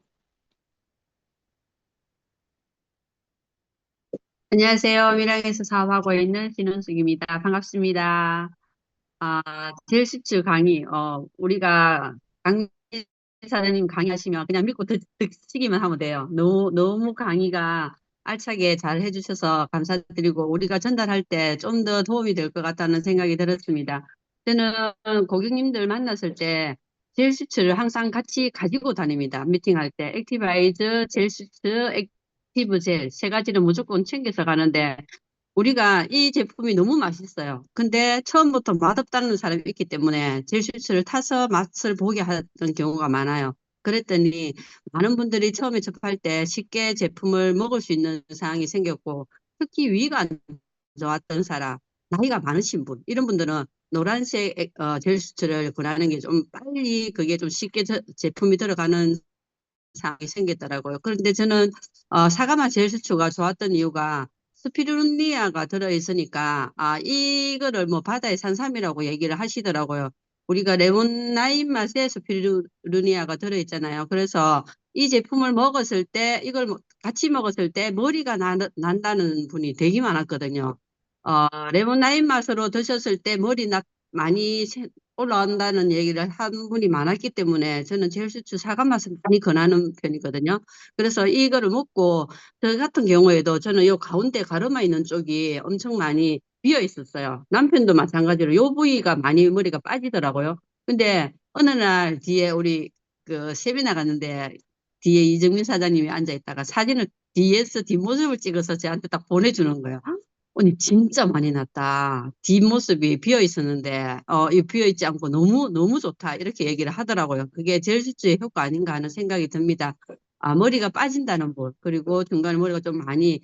S4: 안녕하세요. 밀양에서 사업하고 있는 신은숙입니다. 반갑습니다. 젤시츠 강의, 우리가 강 사장님 강의하시면 그냥 믿고 듣기만 하면 돼요. 너무 강의가 알차게 잘 해주셔서 감사드리고, 우리가 전달할 때 좀 더 도움이 될 것 같다는 생각이 들었습니다. 저는 고객님들 만났을 때 젤시츠를 항상 같이 가지고 다닙니다. 미팅할 때. 액티바이즈, 젤시츠, 액티브 젤, 세 가지를 무조건 챙겨서 가는데, 우리가 이 제품이 너무 맛있어요. 근데 처음부터 맛없다는 사람이 있기 때문에 젤슈스를 타서 맛을 보게 하는 경우가 많아요. 그랬더니 많은 분들이 처음에 접할 때 쉽게 제품을 먹을 수 있는 상황이 생겼고, 특히 위가 안 좋았던 사람, 나이가 많으신 분, 이런 분들은 노란색 젤슈스를 권하는 게 좀 빨리 그게 좀 쉽게 제품이 들어가는 상황이 생겼더라고요. 그런데 저는 사과맛 젤슈추가 좋았던 이유가 스피루니아가 들어있으니까 이거를 뭐 바다의 산삼이라고 얘기를 하시더라고요. 우리가 레몬 라임 맛에 스피루니아가 들어있잖아요. 그래서 이 제품을 먹었을 때 이걸 같이 먹었을 때 머리가 난다는 분이 되게 많았거든요. 레몬 라임 맛으로 드셨을 때 많이 올라온다는 얘기를 한 분이 많았기 때문에 저는 젤슈추 사과 맛을 많이 권하는 편이거든요. 그래서 이거를 먹고 저 같은 경우에도 저는 요 가운데 가르마 있는 쪽이 엄청 많이 비어 있었어요. 남편도 마찬가지로 요 부위가 많이 머리가 빠지더라고요. 근데 어느 날 뒤에 우리 그 세미나 갔는데 뒤에 이정민 사장님이 앉아 있다가 사진을 뒤에서 뒷모습을 찍어서 저한테 딱 보내주는 거예요. 언니 진짜 많이 났다. 뒷모습이 비어 있었는데 이 비어 있지 않고 너무 너무 좋다. 이렇게 얘기를 하더라고요. 그게 젤슈츠의 효과 아닌가 하는 생각이 듭니다. 머리가 빠진다는 분, 그리고 중간에 머리가 좀 많이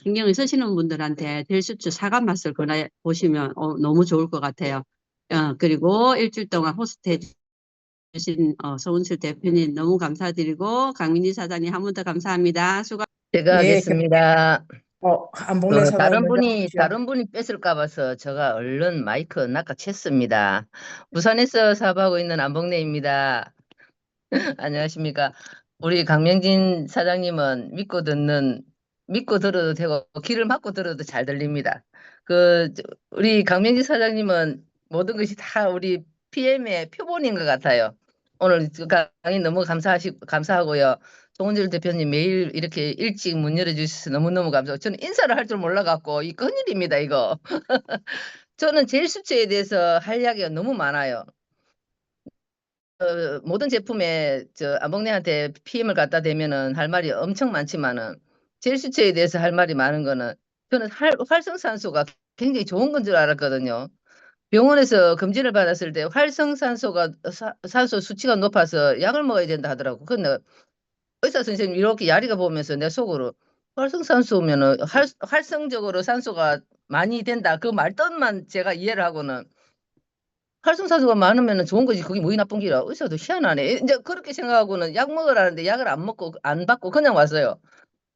S4: 신경을 쓰시는 분들한테 젤슈츠 사과 맛을 권해 보시면 너무 좋을 것 같아요. 그리고 일주일 동안 호스트 해주신 서운실 대표님 너무 감사드리고 강민지 사장님 한 번 더 감사합니다.
S5: 제가
S6: 예,
S5: 하겠습니다.
S6: 안봉래 사장님 먼저 하시죠.
S5: 다른 분이 뺏을까 봐서 제가 얼른 마이크 낚아챘습니다. 부산에서 사업하고 있는 안봉래입니다. 안녕하십니까. 우리 강명진 사장님은 믿고 들어도 되고, 귀를 막고 들어도 잘 들립니다. 우리 강명진 사장님은 모든 것이 다 우리 PM의 표본인 것 같아요. 오늘 강의 너무 감사하고요. 송은질 대표님 매일 이렇게 일찍 문 열어주셔서 너무너무 감사하고, 저는 인사를 할 줄 몰라갖고, 이 큰일입니다, 이거. 저는 젤수치에 대해서 할 이야기가 너무 많아요. 모든 제품에 안봉래한테 PM을 갖다 대면은 할 말이 엄청 많지만은 젤수치에 대해서 할 말이 많은 거는, 저는 활성산소가 굉장히 좋은 건 줄 알았거든요. 병원에서 검진을 받았을 때 활성산소가 산소 수치가 높아서 약을 먹어야 된다 하더라고. 근데 의사 선생님 이렇게 야리가 보면서 내 속으로 활성산소면은 활성적으로 산소가 많이 된다, 그 말뜻만 제가 이해를 하고는 활성산소가 많으면 좋은 거지 그게 뭐이 나쁜 기라. 의사도 희한하네. 이제 그렇게 생각하고는 약 먹으라는데 약을 안 먹고 안 받고 그냥 왔어요.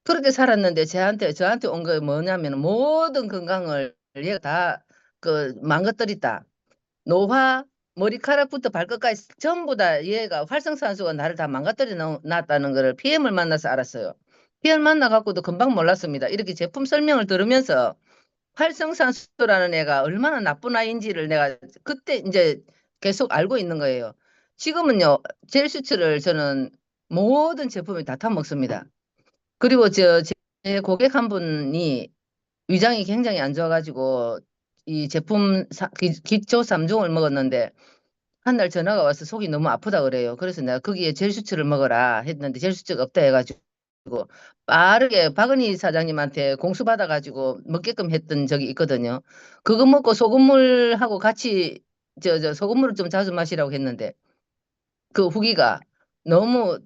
S5: 그렇게 살았는데 저한테 온 거 뭐냐면 모든 건강을 얘가 다 망가뜨렸다. 노화, 머리카락부터 발끝까지 전부 다 얘가 활성산소가 나를 다 망가뜨려 놨다는 거를 PM을 만나서 알았어요. PM을 만나갖고도 금방 몰랐습니다. 이렇게 제품 설명을 들으면서 활성산소라는 애가 얼마나 나쁜 아이인지를 내가 그때 이제 계속 알고 있는 거예요. 지금은요, 젤슈츠를 저는 모든 제품에 다 타먹습니다. 그리고 제 고객 한 분이 위장이 굉장히 안 좋아가지고 이 제품 기초 3종을 먹었는데 한 날 전화가 와서 속이 너무 아프다 그래요. 그래서 내가 거기에 젤슈츠를 먹어라 했는데 젤슈츠가 없다 해가지고 빠르게 박은희 사장님한테 공수 받아가지고 먹게끔 했던 적이 있거든요. 그거 먹고 소금물하고 같이 소금물을 좀 자주 마시라고 했는데 그 후기가 너무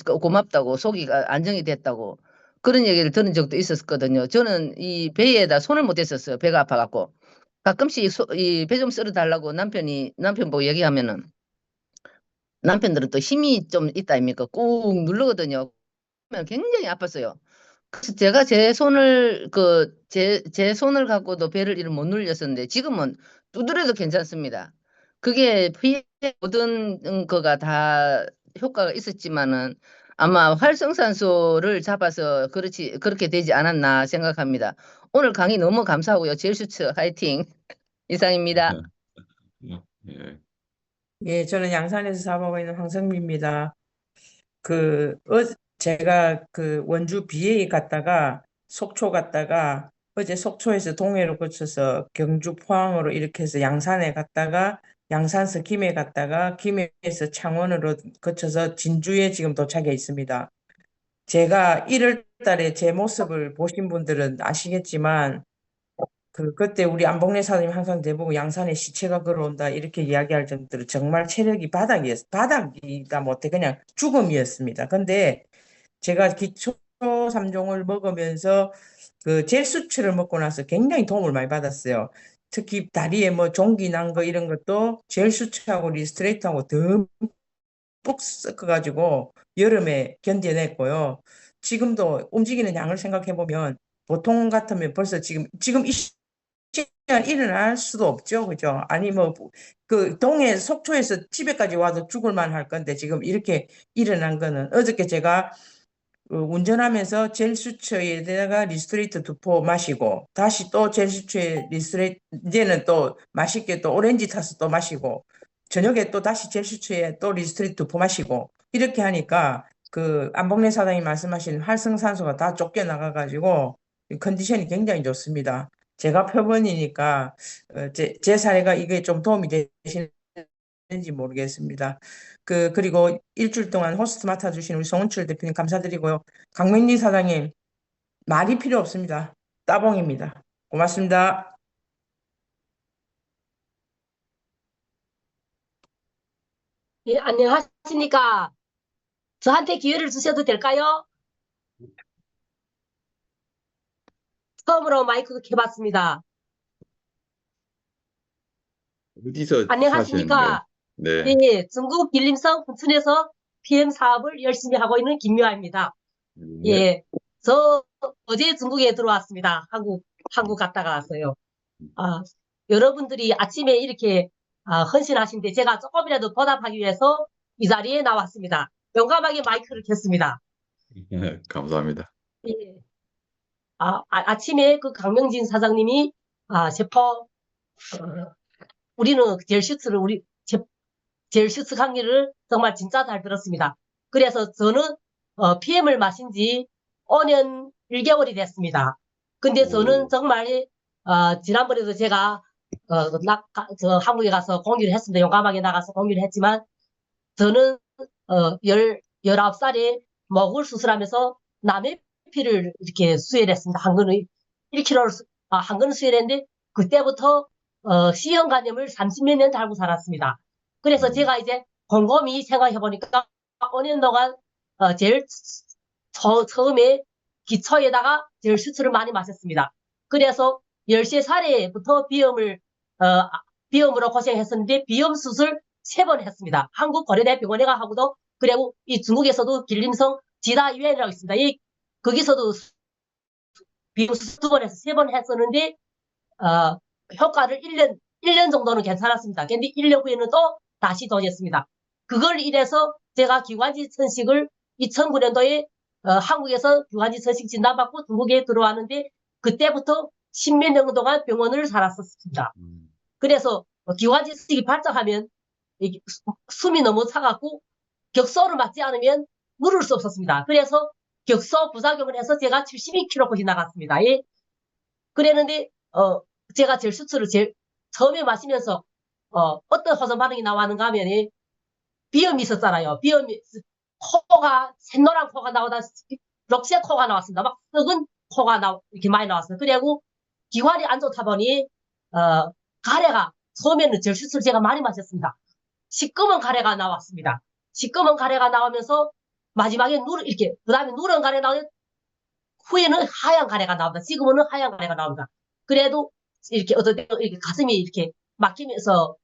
S5: 고맙다고, 속이 안정이 됐다고 그런 얘기를 들은 적도 있었거든요. 저는 이 배에다 손을 못 댔었어요. 배가 아파갖고. 가끔씩 이 배 좀 썰어 달라고 남편 보고 얘기하면은 남편들은 또 힘이 좀 있다 아닙니까? 꾹 누르거든요. 그러면 굉장히 아팠어요. 그래서 제가 제 손을 갖고도 배를 이렇게 못 눌렸었는데 지금은 두드려도 괜찮습니다. 그게 피해 모든 거가 다 효과가 있었지만은 아마 활성산소를 잡아서 그렇게 되지 않았나 생각합니다. 오늘 강의 너무 감사하고요. 젤슈츠 화이팅. 이상입니다.
S2: 예.
S6: 예, 저는 양산에서 사업하고 있는 황성미입니다. 제가 원주 BA 갔다가 속초 갔다가 어제 속초에서 동해로 거쳐서 경주 포항으로 이렇게 해서 양산에 갔다가 양산에서 김해 갔다가 김해에서 창원으로 거쳐서 진주에 지금 도착해 있습니다. 제가 1월 달에 제 모습을 보신 분들은 아시겠지만 그때 우리 안봉래 사장님 항상 내보고 양산에 시체가 걸어온다 이렇게 이야기할 정도로 정말 체력이 바닥이다 못해 그냥 죽음이었습니다. 근데 제가 기초 3종을 먹으면서 젤 수치를 먹고 나서 굉장히 도움을 많이 받았어요. 특히 다리에 뭐 종기 난 거 이런 것도 젤 수치하고 리스트레이트하고 듬뿍 섞어가지고 여름에 견뎌냈고요. 지금도 움직이는 양을 생각해 보면 보통 같으면 벌써 지금 이 시간 일어날 수도 없죠, 그죠? 아니 뭐 동해 속초에서 집에까지 와도 죽을 만할 건데 지금 이렇게 일어난 거는 어저께 제가 운전하면서 젤 수처에다가 리스트레이트 2포 마시고 다시 또 젤 수처에 리스트레이트 이제는 또 맛있게 또 오렌지 타서 또 마시고 저녁에 또 다시 젤 수처에 또 리스트레이트 2포 마시고 이렇게 하니까 안봉래 사장님 말씀하신 활성산소가 다 쫓겨나가가지고 컨디션이 굉장히 좋습니다. 제가 표본이니까 제 사례가 이게 좀 도움이 되시는지 모르겠습니다. 그리고 일주일 동안 호스트 맡아주신 우리 송은철 대표님 감사드리고요. 강명리 사장님 말이 필요 없습니다. 따봉입니다. 고맙습니다.
S7: 예, 안녕하십니까. 저한테 기회를 주셔도 될까요? 처음으로 마이크 켜봤습니다.
S2: 어디서 사시는가요?
S7: 안녕하십니까.
S2: 네.
S7: 예, 중국 길림성 분천에서 PM 사업을 열심히 하고 있는 김유아입니다.
S2: 네.
S7: 예, 저 어제 중국에 들어왔습니다. 한국 갔다가 왔어요. 여러분들이 아침에 이렇게 헌신하신데 제가 조금이라도 보답하기 위해서 이 자리에 나왔습니다. 용감하게 마이크를 켰습니다.
S2: 감사합니다.
S7: 예. 아침에 그 강명진 사장님이 우리는 젤슈츠 강의를 정말 진짜 잘 들었습니다. 그래서 저는 PM을 마신 지 5년 1개월이 됐습니다. 근데 저는 정말 지난번에도 제가 저 한국에 가서 공유를 했습니다. 용감하게 나가서 공유를 했지만 저는 19살에 목을 수술하면서 남의 피를 이렇게 수혈을 했습니다. 한 건을 1kg를 한 건을 수혈했는데 그때부터 C형 간염을 30몇 년 달고 살았습니다. 그래서 제가 이제 곰곰이 생각해 보니까 5년 동안 제일 처음에 기초에다가 제일 슈츠를 많이 마셨습니다. 그래서 13살에부터 비염으로 고생했었는데 비염 수술 3번 했습니다. 한국 고려대 병원에 가하고도 그리고 이 중국에서도 길림성 지다 유엔이라고 있습니다. 거기서도 비염 수술 2번 해서 3번 했었는데 효과를 1년 정도는 괜찮았습니다. 근데 1년 후에는 또 다시 도졌습니다. 그걸 이래서 제가 기관지 천식을 2009년도에 한국에서 기관지 천식 진단받고 중국에 들어왔는데 그때부터 10몇 년 동안 병원을 살았었습니다. 그래서 기관지 천식이 발작하면 숨이 너무 차갖고 격소를 맞지 않으면 물을 수 없었습니다. 그래서 격소 부작용을 해서 제가 72kg까지 나갔습니다. 예. 그랬는데 제가 젤슈츠를 처음에 마시면서 어떤 호전 반응이 나왔는가 하면 비염이 있었잖아요. 비염이 샛노란 코가 나오다 럭시아 코가 나왔습니다. 막 썩은 코가 이렇게 많이 나왔어요. 그리고 기관이 안 좋다 보니 가래가 처음에는 젤슈츠를 제가 많이 마셨습니다. 시꺼먼 가래가 나왔습니다. 시꺼먼 가래가 나오면서 마지막에 그 다음에 누런 가래 나오면 후에는 하얀 가래가 나옵니다. 지금은 하얀 가래가 나옵니다. 그래도 이렇게 어떤 이렇게 가슴이 이렇게 막히면서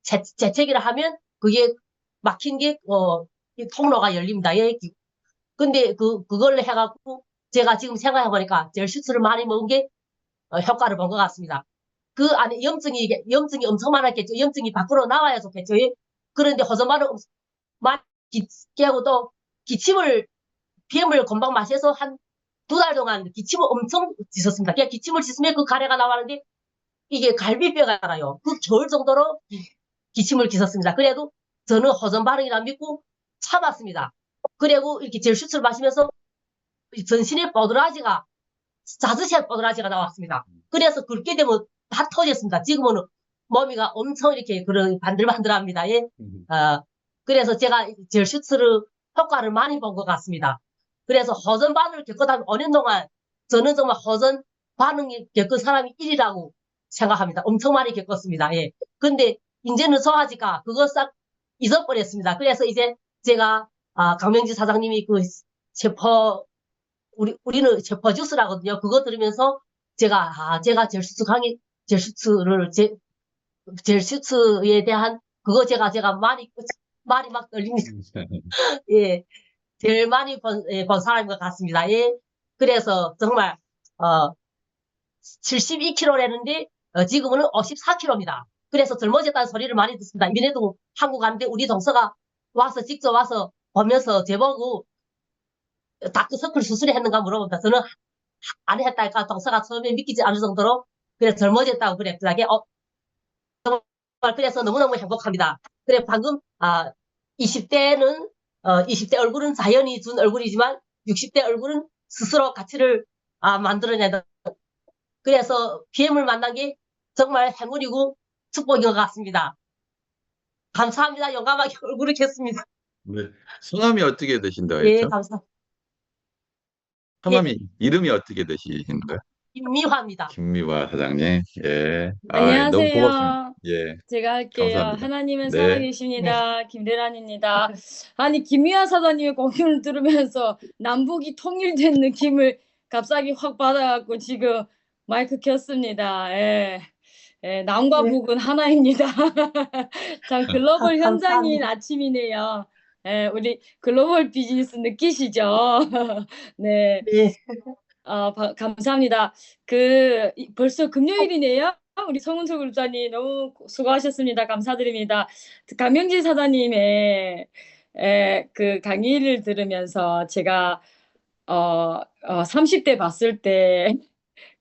S7: 재채기를 하면 그게 막힌 게 이 통로가 열립니다. 예. 근데 그걸 해갖고 제가 지금 생각해 보니까 젤슈츠를 많이 먹은 게 효과를 본 것 같습니다. 그 안에 염증이 엄청 많았겠죠. 염증이 밖으로 나와야 좋겠죠. 예. 그런데 호전반을 많이 깨고 또 비염을 금방 마셔서 한 2달 동안 기침을 엄청 짖었습니다. 그냥 기침을 짖으면 그 가래가 나왔는데 이게 갈비뼈가 나요. 그 겨울 정도로 기침을 짖었습니다. 그래도 저는 호전 반응이라 믿고 참았습니다. 그리고 이렇게 젤슈츠를 마시면서 전신에 자드시한 뻐드라지가 나왔습니다. 그래서 긁게 되면 다 터졌습니다. 지금은 몸이가 엄청 이렇게 반들반들합니다. 예. 그래서 제가 젤슈츠를 효과를 많이 본 것 같습니다. 그래서 호전 반응을 겪었다면 5년 동안 저는 정말 호전 반응이 겪은 사람이 1위라고 생각합니다. 엄청 많이 겪었습니다. 예. 근데 이제는 소화지가 그거 싹 잊어버렸습니다. 그래서 이제 제가 강명지 사장님이 우리는 체포 주스라거든요. 그거 들으면서 제가 젤슈츠에 대한 그거 제가 말이 막 떨립니다. 예. 제일 많이 본 사람인 것 같습니다. 예. 그래서 정말 72kg라는데 지금은 54kg입니다. 그래서 젊어졌다는 소리를 많이 듣습니다. 이번에도 한국 갔는데 우리 동서가 직접 와서 보면서 제보고 다크서클 수술했는가 물어봅니다. 저는 안 했다니까 동서가 처음에 믿기지 않을 정도로 그래 젊어졌다고 그랬더라. 정말 그래서 너무너무 행복합니다. 그래 방금 20대는 20대 얼굴은 자연이 준 얼굴이지만 60대 얼굴은 스스로 가치를 만들어내는 그래서 BM을 만난 게 정말 행운이고 축복인 것 같습니다. 감사합니다. 용감하게 얼굴을 켰습니다.
S2: 네. 성함이 어떻게 되신다고
S7: 예,
S2: 했죠?
S7: 감사합니다. 예,
S2: 성함이, 이름이 어떻게 되시는 거예요?
S7: 김미화입니다.
S2: 김미화 사장님. 예. 아, 너무 고맙습니다.
S8: 안녕하세요.
S2: 예.
S8: 제가 할게요.
S2: 감사합니다.
S8: 하나님은
S2: 네.
S7: 네.
S8: 살아계십니다. 김대란입니다. 아니, 김미아 사장님의 공연을 들으면서 남북이 통일된 느낌을 갑자기 확 받아갖고 지금 마이크 켰습니다. 예. 예, 남과
S7: 네.
S8: 북은 하나입니다. 참 글로벌 현장인
S7: 감사합니다.
S8: 아침이네요. 예, 우리 글로벌 비즈니스 느끼시죠? 네.
S7: 네.
S8: 감사합니다. 벌써 금요일이네요. 우리 성은석 그룹자님 너무 수고하셨습니다. 감사드립니다. 강명진 사장님의 그 강의를 들으면서 제가 30대 봤을 때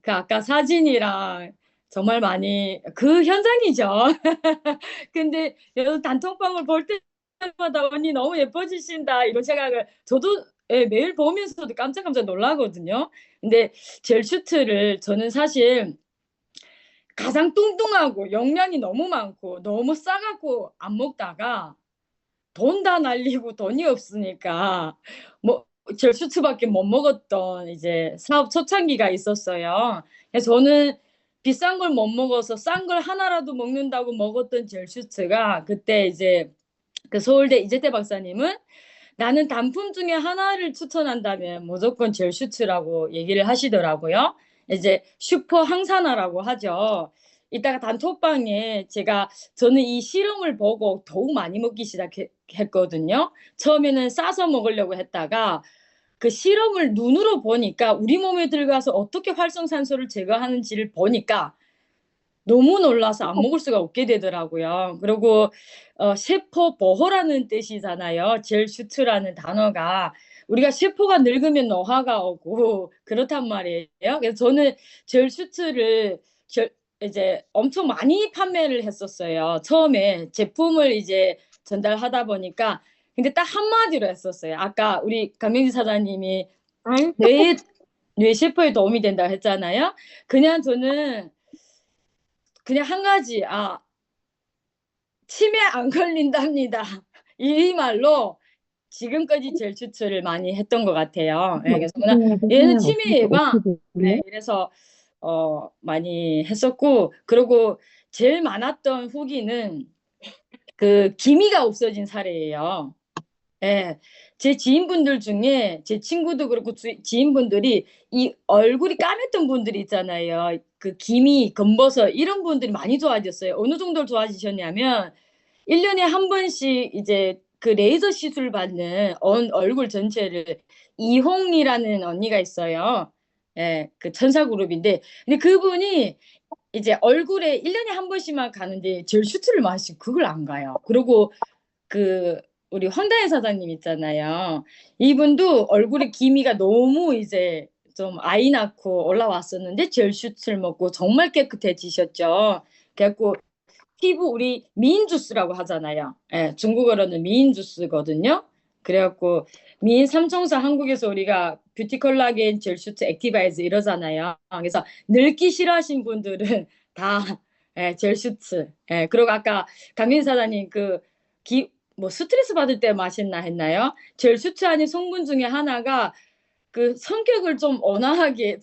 S8: 그 아까 사진이랑 정말 많이 그 현장이죠. 근데 여기 단톡방을 볼 때마다 언니 너무 예뻐지신다 이런 생각을 저도 매일 보면서도 깜짝깜짝 놀라거든요. 근데 젤슈트를 저는 사실 가장 뚱뚱하고 영양이 너무 많고 너무 싸갖고 안 먹다가 돈 다 날리고 돈이 없으니까 뭐 젤슈트밖에 못 먹었던 이제 사업 초창기가 있었어요. 그래서 저는 비싼 걸 못 먹어서 싼 걸 하나라도 먹는다고 먹었던 젤슈트가 그때 이제 그 서울대 이재태 박사님은 나는 단품 중에 하나를 추천한다면 무조건 젤슈트라고 얘기를 하시더라고요. 이제 슈퍼 항산화라고 하죠. 이따가 단톡방에 저는 이 실험을 보고 더욱 많이 먹기 시작했거든요. 처음에는 싸서 먹으려고 했다가 그 실험을 눈으로 보니까 우리 몸에 들어가서 어떻게 활성산소를 제거하는지를 보니까 너무 놀라서 안 먹을 수가 없게 되더라고요. 그리고 세포 보호라는 뜻이잖아요. 젤슈트라는 단어가 우리가 세포가 늙으면 노화가 오고 그렇단 말이에요. 그래서 저는 젤슈트를 이제 엄청 많이 판매를 했었어요. 처음에 제품을 이제 전달하다 보니까 근데 딱 한마디로 했었어요. 아까 우리 강명지 사장님이 뇌 세포에 도움이 된다고 했잖아요. 저는 그냥 한 가지 치매 안 걸린답니다. 이 말로 지금까지 젤슈트를 많이 했던 것 같아요. 네, 그래서 얘는 치매 예방. 네, 그래서 많이 했었고 그리고 제일 많았던 후기는 그 기미가 없어진 사례예요. 예, 제 지인분들 중에 제 친구도 그렇고 지인분들이 이 얼굴이 까맸던 분들이 있잖아요. 그 기미, 검버섯 이런 분들이 많이 좋아졌어요. 어느 정도로 좋아지셨냐면 1년에 한 번씩 이제 그 레이저 시술 받는 얼굴 전체를 이홍이라는 언니가 있어요. 예, 그 천사그룹인데 근데 그분이 이제 얼굴에 1년에 한 번씩만 가는데 젤슈트를 마시고 그걸 안 가요. 그리고 우리 헌다의 사장님 있잖아요. 이분도 얼굴에 기미가 너무 이제 좀 아이 낳고 올라왔었는데 젤슈트를 먹고 정말 깨끗해지셨죠. 그래갖고 피부 우리 미인 주스라고 하잖아요. 예, 중국어로는 미인 주스거든요. 그래갖고 미인 삼총사 한국에서 우리가 뷰티 콜라겐 젤슈트 액티바이즈 이러잖아요. 그래서 늙기 싫어하신 분들은 다 젤슈트. 예, 그리고 아까 강민 사장님 뭐 스트레스 받을 때 마셨나 했나요? 젤슈트 안에 성분 중에 하나가 그 성격을 좀 온화하게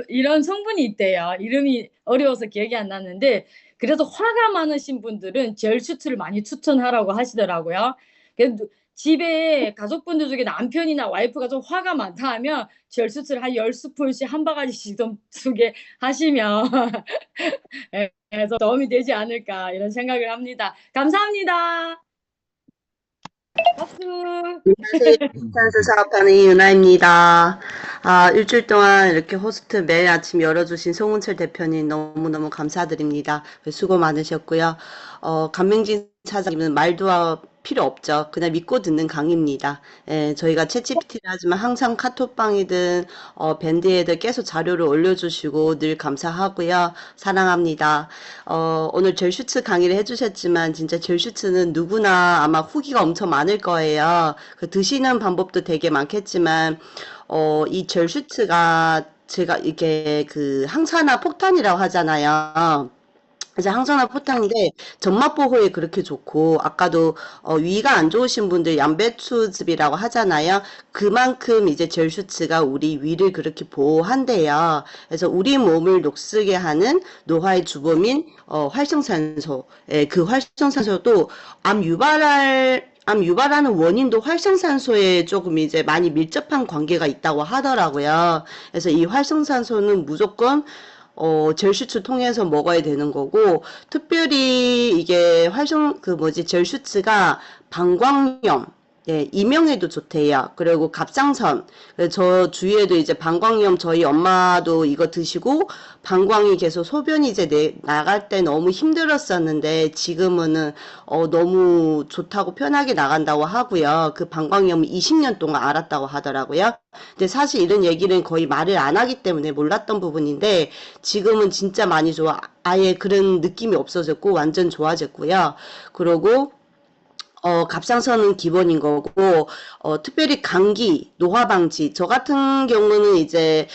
S8: 이런 성분이 있대요. 이름이 어려워서 기억이 안 나는데 그래서 화가 많으신 분들은 젤슈트를 많이 추천하라고 하시더라고요. 그래서 집에 가족분들 중에 남편이나 와이프가 좀 화가 많다 하면 젤슈트를 한 10스푼씩 한 바가지씩 좀 쓰게 하시면 그래서 도움이 되지 않을까 이런 생각을 합니다. 감사합니다. 박수.
S9: 안녕하세요. 산수 사업하는 이윤아입니다. 일주일 동안 이렇게 호스트 매일 아침 열어주신 송은철 대표님 너무너무 감사드립니다. 수고 많으셨고요. 강명진 사장님은 말도 필요 없죠. 그냥 믿고 듣는 강의입니다. 예, 저희가 챗GPT를 하지만 항상 카톡방이든 밴드에든 계속 자료를 올려주시고 늘 감사하고요. 사랑합니다. 오늘 젤슈트 강의를 해주셨지만 진짜 젤슈트는 누구나 아마 후기가 엄청 많을 거예요. 드시는 방법도 되게 많겠지만 이 젤슈트가 제가 이게 그 항산화 폭탄이라고 하잖아요. 이제 항산화 포탄인데 점막 보호에 그렇게 좋고 아까도 위가 안 좋으신 분들 양배추즙이라고 하잖아요. 그만큼 이제 젤슈츠가 우리 위를 그렇게 보호한대요. 그래서 우리 몸을 녹슬게 하는 노화의 주범인 활성산소, 예, 그 활성산소도 암 유발하는 원인도 활성산소에 조금 이제 많이 밀접한 관계가 있다고 하더라고요. 그래서 이 활성산소는 무조건 젤슈츠 통해서 먹어야 되는 거고, 특별히 이게 젤슈츠가 방광염, 예, 이명에도 좋대요. 그리고 갑상선. 저 주위에도 이제 방광염 저희 엄마도 이거 드시고, 방광이 계속 소변이 이제 나갈 때 너무 힘들었었는데, 지금은, 너무 좋다고 편하게 나간다고 하고요. 그 방광염을 20년 동안 알았다고 하더라고요. 근데 사실 이런 얘기는 거의 말을 안 하기 때문에 몰랐던 부분인데, 지금은 진짜 많이 좋아. 아예 그런 느낌이 없어졌고, 완전 좋아졌고요. 그리고, 갑상선은 기본인 거고, 특별히 감기, 노화 방지. 저 같은 경우는 이제,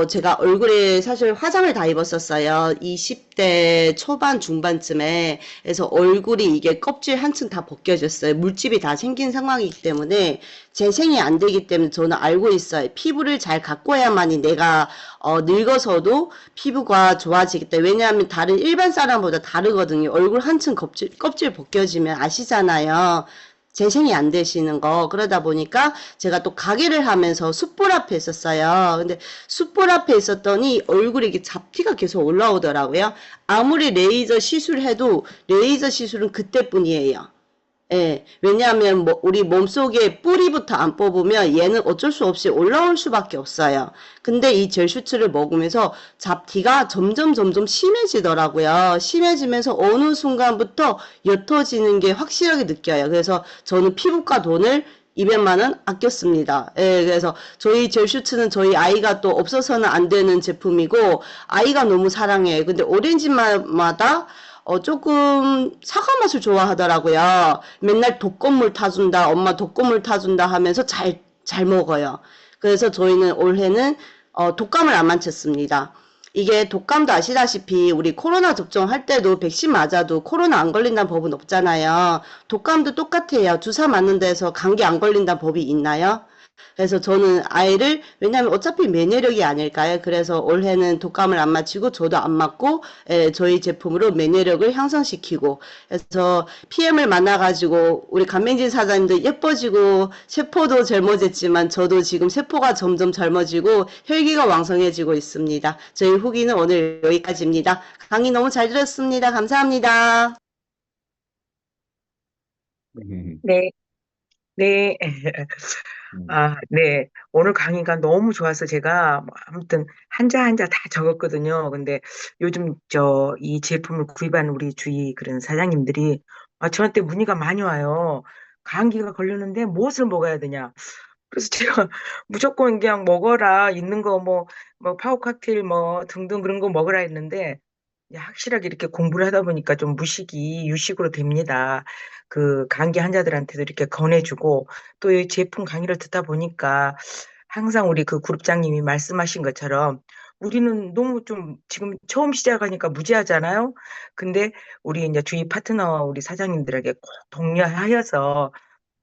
S9: 제가 얼굴에 사실 화장을 다 입었었어요. 20대 초반, 중반쯤에. 그래서 얼굴이 이게 껍질 한층 다 벗겨졌어요. 물집이 다 생긴 상황이기 때문에, 재생이 안 되기 때문에 저는 알고 있어요. 피부를 잘 가꿔야만이 내가, 늙어서도 피부가 좋아지겠다. 왜냐하면 다른 일반 사람보다 다르거든요. 얼굴 한층 껍질 벗겨지면 아시잖아요. 재생이 안 되시는 거. 그러다 보니까 제가 또 가게를 하면서 숯불 앞에 있었어요. 근데 숯불 앞에 있었더니 얼굴에 이게 잡티가 계속 올라오더라고요. 아무리 레이저 시술해도 레이저 시술은 그때뿐이에요. 예, 왜냐하면 우리 몸속에 뿌리부터 안 뽑으면 얘는 어쩔 수 없이 올라올 수밖에 없어요. 근데 이 젤슈츠를 먹으면서 잡티가 점점 심해지더라고요. 심해지면서 어느 순간부터 옅어지는 게 확실하게 느껴요. 그래서 저는 피부과 돈을 200만 원 아꼈습니다. 예, 그래서 저희 젤슈츠는 저희 아이가 또 없어서는 안 되는 제품이고 아이가 너무 사랑해요. 근데 오렌지마다 조금 사과 맛을 좋아하더라고요. 맨날 독극물 타준다, 엄마 독극물 타준다 하면서 잘 먹어요. 그래서 저희는 올해는, 독감을 안 만쳤습니다. 이게 독감도 아시다시피 우리 코로나 접종할 때도 백신 맞아도 코로나 안 걸린다는 법은 없잖아요. 독감도 똑같아요. 주사 맞는 데서 감기 안 걸린다는 법이 있나요? 그래서 저는 아이를, 왜냐면 어차피 면역력이 아닐까요? 그래서 올해는 독감을 안 맞히고 저도 안 맞고, 저희 제품으로 면역력을 향상시키고, 그래서 PM을 만나가지고 우리 감명진 사장님도 예뻐지고 세포도 젊어졌지만 저도 지금 세포가 점점 젊어지고 혈기가 왕성해지고 있습니다. 저희 후기는 오늘 여기까지입니다. 강의 너무 잘 들었습니다. 감사합니다.
S6: 네, 네. 네. 오늘 강의가 너무 좋아서 제가 아무튼 한자 한자 다 적었거든요. 근데 요즘 이 제품을 구입한 우리 주위 그런 사장님들이 저한테 문의가 많이 와요. 감기가 걸렸는데 무엇을 먹어야 되냐. 그래서 제가 무조건 그냥 먹어라. 있는 거 뭐 파워 칵테일 뭐 등등 그런 거 먹으라 했는데 확실하게 이렇게 공부를 하다 보니까 좀 무식이 유식으로 됩니다. 그 감기 환자들한테도 이렇게 권해주고 또 이 제품 강의를 듣다 보니까 항상 우리 그 그룹장님이 말씀하신 것처럼 우리는 너무 좀 지금 처음 시작하니까 무지하잖아요. 근데 우리 이제 주위 파트너 우리 사장님들에게 꼭 독려하여서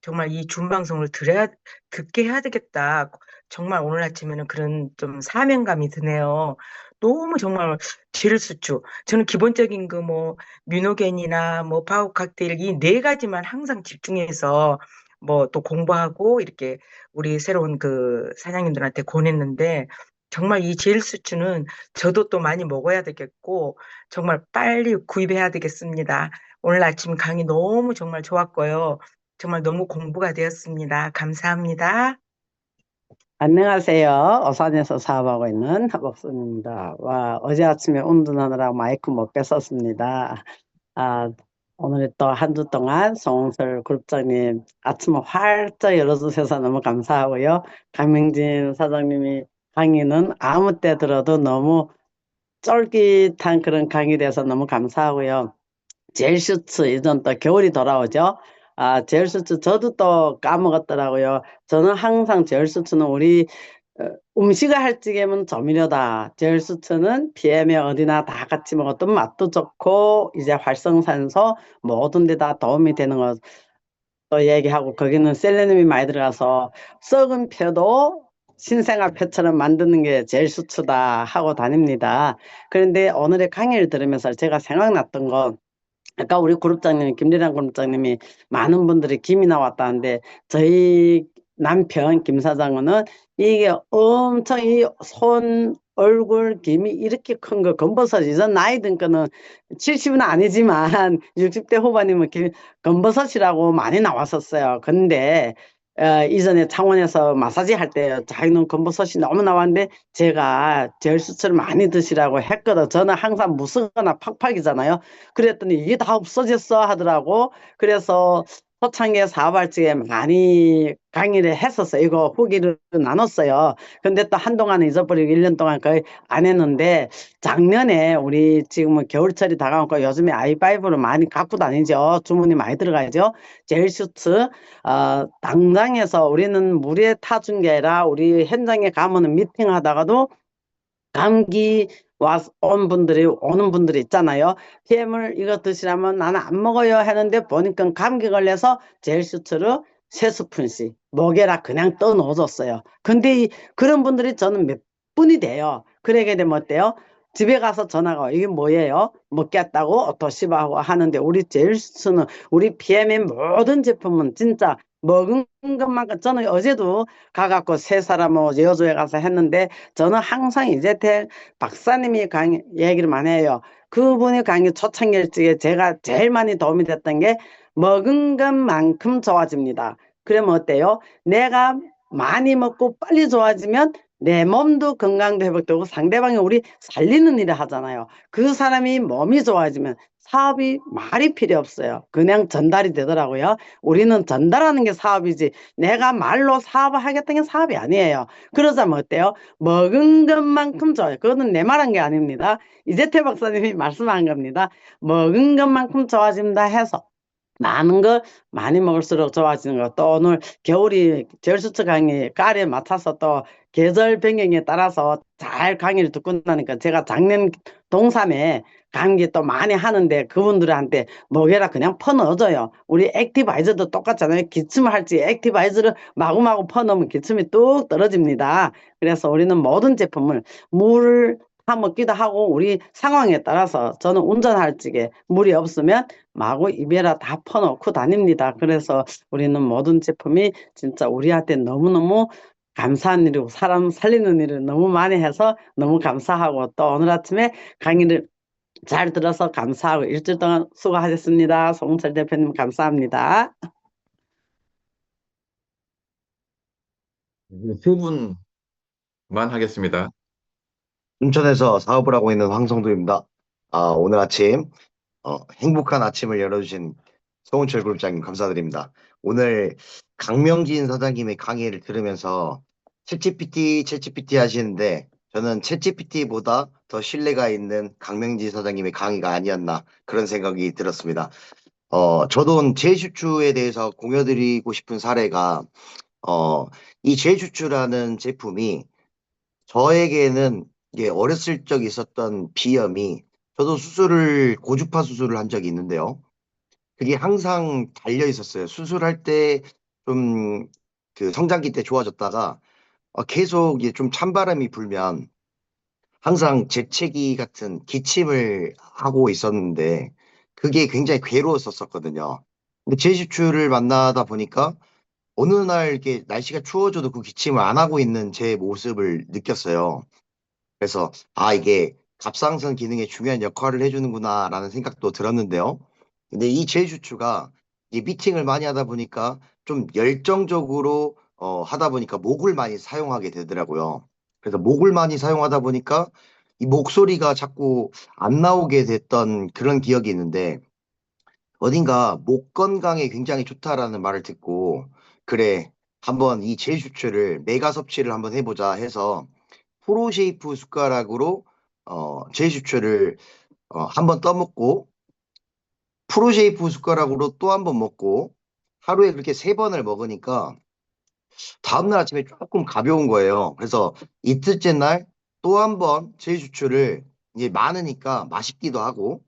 S6: 정말 이 준방송을 듣게 해야 되겠다. 정말 오늘 아침에는 그런 좀 사명감이 드네요. 너무 정말 젤수추. 저는 기본적인 그 뭐 뮤노겐이나 뭐 파워 칵테일 이 네 가지만 항상 집중해서 뭐 또 공부하고 이렇게 우리 새로운 그 사장님들한테 권했는데 정말 이 젤수추는 저도 또 많이 먹어야 되겠고 정말 빨리 구입해야 되겠습니다. 오늘 아침 강의 너무 정말 좋았고요. 정말 너무 공부가 되었습니다. 감사합니다.
S10: 안녕하세요. 어산에서 사업하고 있는 박순입니다. 어제 아침에 운전하느라 마이크 못 뺐었습니다. 오늘 또 한 주 동안 송은설 그룹장님 아침을 활짝 열어주셔서 너무 감사하고요. 강명진 사장님이 강의는 아무 때 들어도 너무 쫄깃한 그런 강의라서 너무 감사하고요. 젤슈츠 이전 또 겨울이 돌아오죠. 젤슈츠 저도 또 까먹었더라고요. 저는 항상 젤슈츠는 우리 음식을 할 적에는 조미료다. 젤수트는 PM에 어디나 다 같이 먹었던 맛도 좋고 이제 활성산소 모든 데 다 도움이 되는 거 또 얘기하고 거기는 셀레늄이 많이 들어가서 썩은 펴도 신생아 펴처럼 만드는 게 젤수트다 하고 다닙니다. 그런데 오늘의 강의를 들으면서 제가 생각났던 건 아까 우리 그룹장님 김리란 그룹장님이 많은 분들이 김이 나왔다는데 저희 남편 김 사장은 이게 엄청 이 손 얼굴 김이 이렇게 큰 거 검버섯 이전 나이 든 거는 70은 아니지만 60대 후반이면 검버섯이라고 많이 나왔었어요. 근데 이전에 창원에서 마사지 할 때 자기는 검버섯이 너무 나왔는데 제가 젤수치를 많이 드시라고 했거든. 저는 항상 무쓰거나 팍팍이잖아요. 그랬더니 이게 다 없어졌어 하더라고. 그래서 초창기에 사업할 적에 많이 강의를 했었어요. 이거 후기를 나눴어요. 근데 또 한동안 잊어버리고 1년 동안 거의 안 했는데 작년에 우리 지금은 겨울철이 다가오고 요즘에 아이파이브를 많이 갖고 다니죠. 주문이 많이 들어가죠. 젤슈트 당장에서 우리는 무리에 타준 게 아니라 우리 현장에 가면은 미팅하다가도 감기 온 분들이 오는 분들이 있잖아요. PM을 이거 드시라면 나는 안 먹어요 하는데 보니까 감기 걸려서 젤슈트를 3스푼씩 먹여라 그냥 떠 넣어줬어요. 근데 그런 분들이 저는 몇 분이 돼요. 그러게 되면 어때요? 집에 가서 전화가 와. 이게 뭐예요? 먹겠다고 도시바하고 하는데 우리 젤슈트는 우리 PM의 모든 제품은 진짜 먹은 것만큼 저는 어제도 가갖고 세 사람 여조에 가서 했는데 저는 항상 이재택 박사님이 강의 얘기를 많이 해요. 그분이 강의 초창기일지에 제가 제일 많이 도움이 됐던 게 먹은 것만큼 좋아집니다. 그러면 어때요? 내가 많이 먹고 빨리 좋아지면 내 몸도 건강도 회복되고 상대방이 우리 살리는 일을 하잖아요. 그 사람이 몸이 좋아지면 사업이 말이 필요 없어요. 그냥 전달이 되더라고요. 우리는 전달하는 게 사업이지 내가 말로 사업을 하겠다는 게 사업이 아니에요. 그러자면 어때요? 먹은 것만큼 좋아요. 그거는 내 말한 게 아닙니다. 이재태 박사님이 말씀한 겁니다. 먹은 것만큼 좋아진다 해서 많은 거 많이 먹을수록 좋아지는 거. 또 오늘 겨울이 젤수트 강의 깔에 맡아서 또 계절 변경에 따라서 잘 강의를 듣고 나니까 제가 작년 동삼에 감기 또 많이 하는데 그분들한테 먹여라 그냥 퍼넣어줘요. 우리 액티바이저도 똑같잖아요. 기침을 할지 액티바이저를 마구마구 퍼넣으면 기침이 뚝 떨어집니다. 그래서 우리는 모든 제품을 물을 타먹기도 하고 우리 상황에 따라서 저는 운전할 적에 물이 없으면 마구 입에다 다 퍼놓고 다닙니다. 그래서 우리는 모든 제품이 진짜 우리한테 너무너무 감사한 일이고 사람 살리는 일을 너무 많이 해서 너무 감사하고 또 오늘 아침에 강의를 잘 들어서 감사하고 일주일 동안 수고하셨습니다. 송철 대표님 감사합니다.
S2: 세 분만 하겠습니다.
S11: 춘천에서 사업을 하고 있는 황성도입니다. 오늘 아침 행복한 아침을 열어주신 송은철 그룹장님 감사드립니다. 오늘 강명진 사장님의 강의를 들으면서 챗GPT 하시는데 저는 챗GPT보다 더 신뢰가 있는 강명진 사장님의 강의가 아니었나 그런 생각이 들었습니다. 저도 제슈추에 대해서 공유드리고 싶은 사례가 이 제슈추라는 제품이 저에게는 이게 어렸을 적 있었던 비염이 저도 고주파 수술을 한 적이 있는데요. 그게 항상 달려 있었어요. 수술할 때 좀 그 성장기 때 좋아졌다가 계속 이제 좀 찬바람이 불면 항상 재채기 같은 기침을 하고 있었는데 그게 굉장히 괴로웠었거든요. 근데 제시추를 만나다 보니까 어느 날 이렇게 날씨가 추워져도 그 기침을 안 하고 있는 제 모습을 느꼈어요. 그래서 이게 갑상선 기능에 중요한 역할을 해주는구나 라는 생각도 들었는데요. 근데 이 제슈추가 이 미팅을 많이 하다 보니까 좀 열정적으로 하다 보니까 목을 많이 사용하게 되더라고요. 그래서 목을 많이 사용하다 보니까 이 목소리가 자꾸 안 나오게 됐던 그런 기억이 있는데 어딘가 목 건강에 굉장히 좋다라는 말을 듣고 그래 한번 이 제슈추를 메가 섭취를 한번 해보자 해서 프로쉐이프 숟가락으로 제슈추를 한번 떠먹고 프로쉐이프 숟가락으로 또 한 번 먹고 하루에 그렇게 3번을 먹으니까 다음날 아침에 조금 가벼운 거예요. 그래서 이틀째 날 또 한 번 제일주출을 이제 많으니까 맛있기도 하고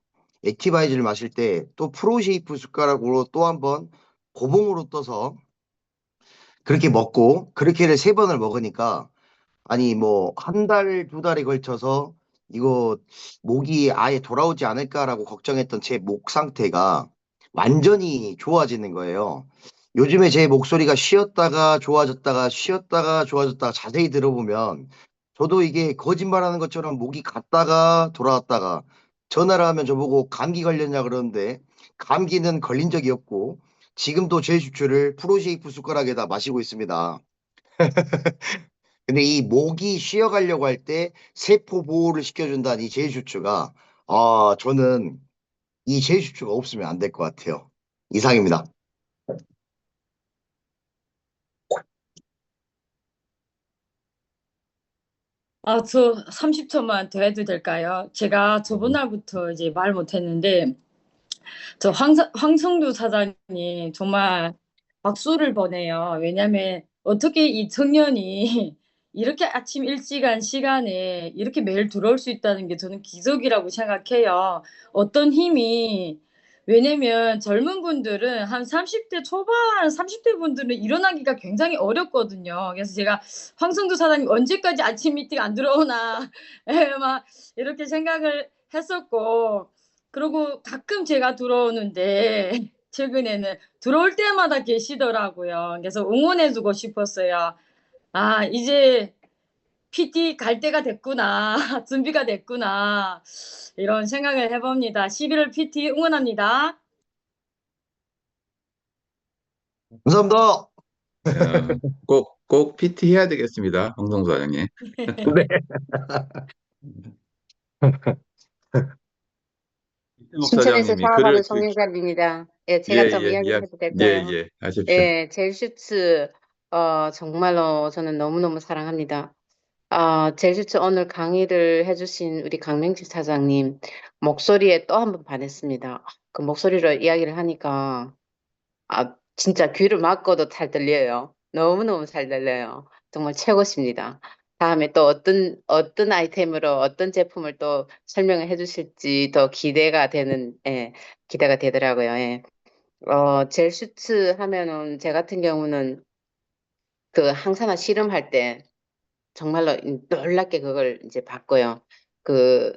S11: 액티바이즈를 마실 때 또 프로쉐이프 숟가락으로 또 한 번 고봉으로 떠서 그렇게 먹고 그렇게를 3번을 먹으니까 아니 뭐 한 달, 2달에 걸쳐서 이거 목이 아예 돌아오지 않을까라고 걱정했던 제 목 상태가 완전히 좋아지는 거예요. 요즘에 제 목소리가 쉬었다가 좋아졌다가 쉬었다가 좋아졌다가 자세히 들어보면 저도 이게 거짓말하는 것처럼 목이 갔다가 돌아왔다가 전화를 하면 저보고 감기 걸렸냐 그러는데 감기는 걸린 적이 없고 지금도 제 주출을 프로쉐이프 숟가락에다 마시고 있습니다. 근데 이 목이 쉬어가려고 할 때 세포 보호를 시켜준다는 이 제일주추가 저는 이 제일주추가 없으면 안 될 것 같아요. 이상입니다.
S8: 저 30초만 더 해도 될까요? 제가 저번 날부터 이제 말 못했는데, 저 황성두 사장님 정말 박수를 보내요. 왜냐면 어떻게 이 청년이 이렇게 아침 일찍한 시간에 이렇게 매일 들어올 수 있다는 게 저는 기적이라고 생각해요. 어떤 힘이, 왜냐면 젊은 분들은 한 30대 초반, 30대 분들은 일어나기가 굉장히 어렵거든요. 그래서 제가 황성두 사장님 언제까지 아침 미팅 안 들어오나 막 이렇게 생각을 했었고, 그리고 가끔 제가 들어오는데 최근에는 들어올 때마다 계시더라고요. 그래서 응원해주고 싶었어요. 이제 PT 갈 때가 됐구나. 준비가 됐구나. 이런 생각을 해봅니다. 11월 PT 응원합니다.
S11: 감사합니다.
S2: 꼭 PT 해야 되겠습니다. 황성수 사장님.
S11: 네.
S2: 이승욱
S9: 신천에서
S2: 사장님이
S9: 사업하는 송영관입니다. 예, 제가 좀 이야기를 해도 될까요?
S2: 하십시오.
S9: 예, 젤슈츠, 정말로 저는 너무너무 사랑합니다. 젤슈츠 오늘 강의를 해주신 우리 강명지 사장님, 목소리에 또 한 번 반했습니다. 그 목소리로 이야기를 하니까, 진짜 귀를 막고도 잘 들려요. 너무너무 잘 들려요. 정말 최고십니다. 다음에 또 어떤 아이템으로 어떤 제품을 또 설명을 해주실지 더 기대가 되더라고요. 예. 젤슈츠 하면은 제 같은 경우는 그 항산화 실험할 때 정말로 놀랍게 그걸 이제 봤고요. 그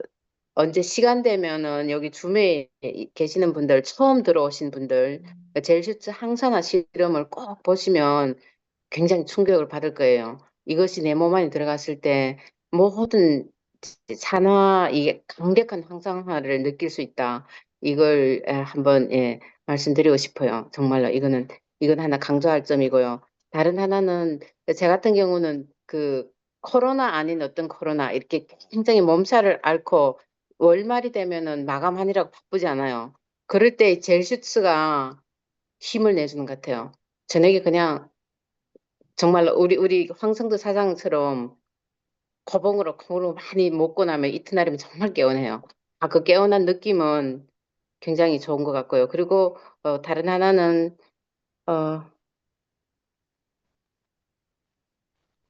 S9: 언제 시간 되면은 여기 줌에 계시는 분들, 처음 들어오신 분들, 젤슈츠 항산화 실험을 꼭 보시면 굉장히 충격을 받을 거예요. 이것이 내 몸 안에 들어갔을 때 모든 이게 강력한 항산화를 느낄 수 있다. 이걸 한번 말씀드리고 싶어요. 정말로 이건 하나 강조할 점이고요. 다른 하나는 제 같은 경우는 그 코로나 아닌 어떤 코로나 이렇게 굉장히 몸살을 앓고 월말이 되면은 마감하느라고 바쁘지 않아요. 그럴 때 젤슈츠가 힘을 내주는 것 같아요. 저녁에 그냥 정말로 우리 황성도 사장처럼 거봉으로 콩으로 많이 먹고 나면 이튿날이면 정말 개운해요. 그 개운한 느낌은 굉장히 좋은 것 같고요. 그리고 다른 하나는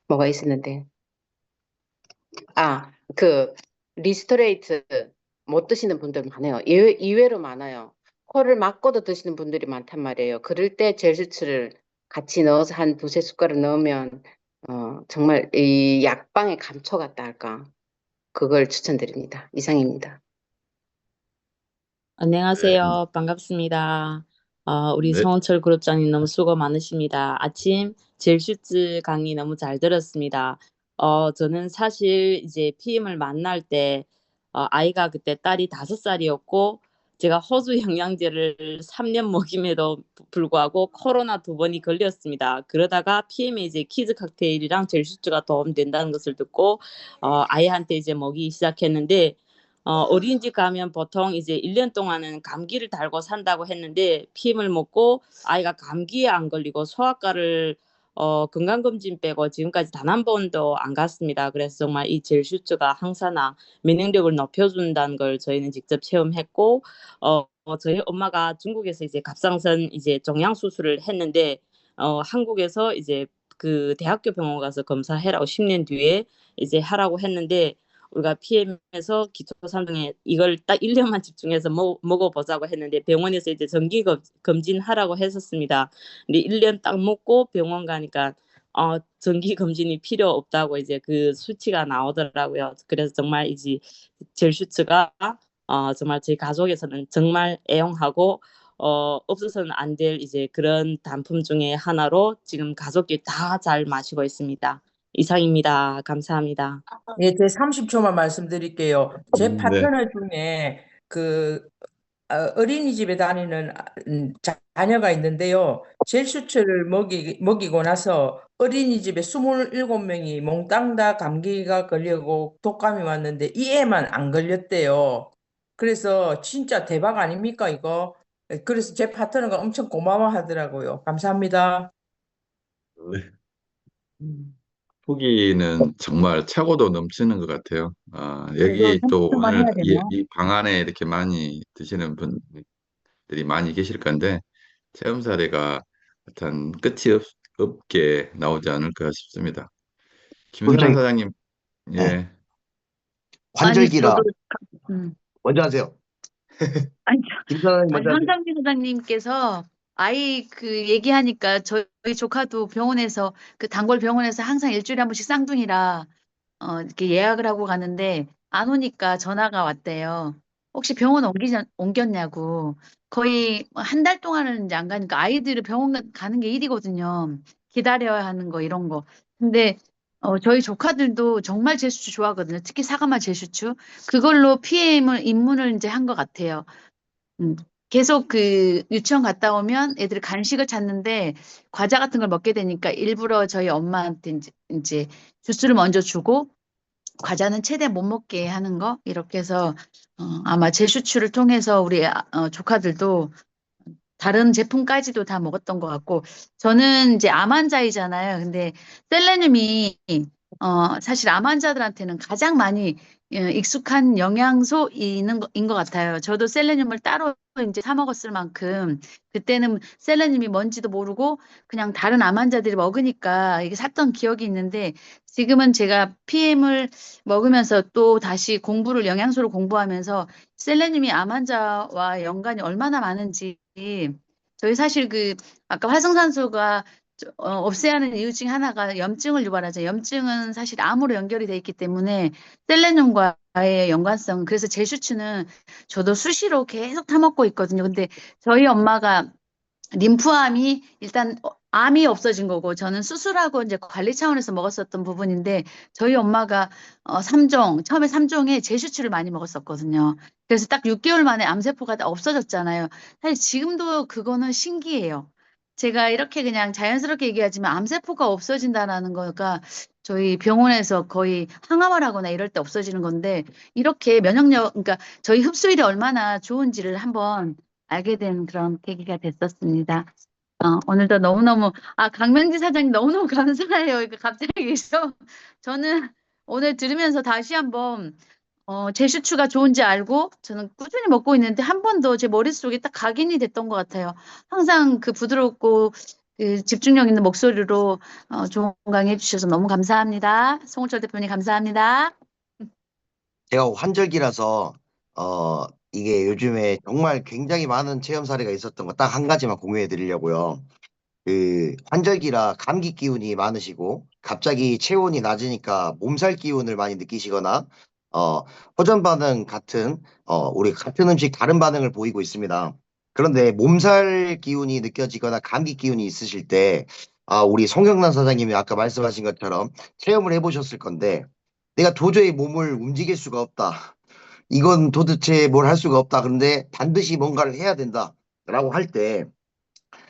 S9: 뭐가 있었는데 그 리스토레이트 못 드시는 분들 많아요. 의외로 많아요. 코를 막고도 드시는 분들이 많단 말이에요. 그럴 때 젤슈츠를 같이 넣어서 한 두세 숟가락 넣으면 정말 이 약방의 감초 같다 할까. 그걸 추천드립니다. 이상입니다.
S12: 안녕하세요. 반갑습니다. 우리
S2: 네.
S12: 성원철 그룹장님 너무 수고 많으십니다. 아침 젤슈츠 강의 너무 잘 들었습니다. 저는 사실 이제 PM을 만날 때 아이가 그때 딸이 5살이었고 제가 호주 영양제를 3년 먹임에도 불구하고 코로나 2번이 걸렸습니다. 그러다가 PM에 이제 키즈 칵테일이랑 젤슈츠가 도움된다는 것을 듣고 아이한테 이제 먹이기 시작했는데 어린이집 가면 보통 이제 1년 동안은 감기를 달고 산다고 했는데 PM을 먹고 아이가 감기에 안 걸리고 소아과를 건강검진 빼고 지금까지 단 한 번도 안 갔습니다. 그래서 정말 이 젤슈츠가 항산화 면역력을 높여준다는 걸 저희는 직접 체험했고 저희 엄마가 중국에서 이제 갑상선 이제 종양 수술을 했는데 한국에서 이제 그 대학교 병원 가서 검사해라고 10년 뒤에 이제 하라고 했는데 우리가 PM에서 기초 3종에 이걸 딱 1년만 집중해서 먹어보자고 했는데 병원에서 이제 정기 검진하라고 했었습니다. 근데 1년 딱 먹고 병원 가니까 정기 검진이 필요 없다고 이제 그 수치가 나오더라고요. 그래서 정말 이제 젤슈츠가 정말 저희 가족에서는 정말 애용하고 없어서는 안 될 이제 그런 단품 중에 하나로 지금 가족끼리 다 잘 마시고 있습니다. 이상입니다. 감사합니다.
S6: 예, 제 30초만 말씀드릴게요. 제
S2: 네.
S6: 파트너 중에 그 어린이집에 다니는 자녀가 있는데요. 젤슈츠를 먹이고 나서 어린이집에 27명이 몽땅 다 감기가 걸리고 독감이 왔는데 이 애만 안 걸렸대요. 그래서 진짜 대박 아닙니까, 이거? 그래서 제 파트너가 엄청 고마워하더라고요. 감사합니다.
S2: 네. 후기는 정말 차고도 넘치는 것 같아요.
S1: 이거
S2: 여기 또
S1: 30초만
S2: 오늘
S1: 해야 되나?
S2: 이 방안에 이렇게 많이 드시는 분들이 많이 계실 건데, 체험 사례가 하여튼 끝이 없게 나오지 않을까 싶습니다. 김선아
S11: 그룹장님,
S2: 사장님,
S11: 네.
S2: 예.
S13: 아니,
S11: 환절기라
S13: 저도,
S11: 먼저 하세요.
S13: 아니,
S11: 김사장님
S13: 아니,
S11: 먼저 하세요.
S13: 황상민 소장님께서 아이 그 얘기하니까 저희 조카도 병원에서 그 단골 병원에서 항상 일주일에 한 번씩 쌍둥이라 이렇게 예약을 하고 가는데 안 오니까 전화가 왔대요. 혹시 병원 옮겼냐고. 거의 한 달 동안은 이제 안 가니까 아이들을 병원 가는 게 일이거든요. 기다려야 하는 거 이런 거. 근데 저희 조카들도 정말 제수추 좋아하거든요. 특히 사과맛 제수추. 그걸로 PM을 입문을 이제 한 것 같아요. 음, 계속 그 유치원 갔다 오면 애들이 간식을 찾는데 과자 같은 걸 먹게 되니까 일부러 저희 엄마한테 이제 주스를 먼저 주고 과자는 최대한 못 먹게 하는 거 이렇게 해서 아마 제슈추를 통해서 우리 조카들도 다른 제품까지도 다 먹었던 것 같고 저는 이제 암 환자이잖아요. 근데 셀레늄이 사실 암 환자들한테는 가장 많이 익숙한 영양소인 것 같아요. 저도 셀레늄을 따로 이제 사 먹었을 만큼 그때는 셀레늄이 뭔지도 모르고 그냥 다른 암 환자들이 먹으니까 이게 샀던 기억이 있는데 지금은 제가 PM을 먹으면서 또 다시 영양소를 공부하면서 셀레늄이 암 환자와 연관이 얼마나 많은지 저희 사실 아까 활성산소가 없애야 하는 이유 중 하나가 염증을 유발하죠. 염증은 사실 암으로 연결이 돼 있기 때문에 셀레늄과의 연관성. 그래서 제슈추는 저도 수시로 계속 타먹고 있거든요. 근데 저희 엄마가 림프암이 일단 암이 없어진 거고 저는 수술하고 이제 관리 차원에서 먹었었던 부분인데 저희 엄마가 처음에 3종에 제슈추를 많이 먹었었거든요. 그래서 딱 6개월 만에 암세포가 다 없어졌잖아요. 사실 지금도 그거는 신기해요. 제가 이렇게 그냥 자연스럽게 얘기하지만 암세포가 없어진다라는 거가 저희 병원에서 거의 항암을 하거나 이럴 때 없어지는 건데 이렇게 면역력, 그러니까 저희 흡수율이 얼마나 좋은지를 한번 알게 된 그런 계기가 됐었습니다. 오늘도 너무너무, 강명지 사장님 너무너무 감사해요. 이거 갑자기 저는 오늘 들으면서 다시 한번, 제슈추가 좋은지 알고 저는 꾸준히 먹고 있는데 한 번도 제 머릿속에 딱 각인이 됐던 것 같아요. 항상 그 부드럽고 그 집중력 있는 목소리로 좋은 강의 해주셔서 너무 감사합니다. 송은철 대표님 감사합니다.
S11: 제가 환절기라서 이게 요즘에 정말 굉장히 많은 체험 사례가 있었던 거 딱 한 가지만 공유해 드리려고요. 그 환절기라 감기 기운이 많으시고 갑자기 체온이 낮으니까 몸살 기운을 많이 느끼시거나 호전 반응 같은 우리 같은 음식 다른 반응을 보이고 있습니다. 그런데 몸살 기운이 느껴지거나 감기 기운이 있으실 때 우리 송영란 사장님이 아까 말씀하신 것처럼 체험을 해보셨을 건데 내가 도저히 몸을 움직일 수가 없다. 이건 도대체 뭘 할 수가 없다. 그런데 반드시 뭔가를 해야 된다라고 할 때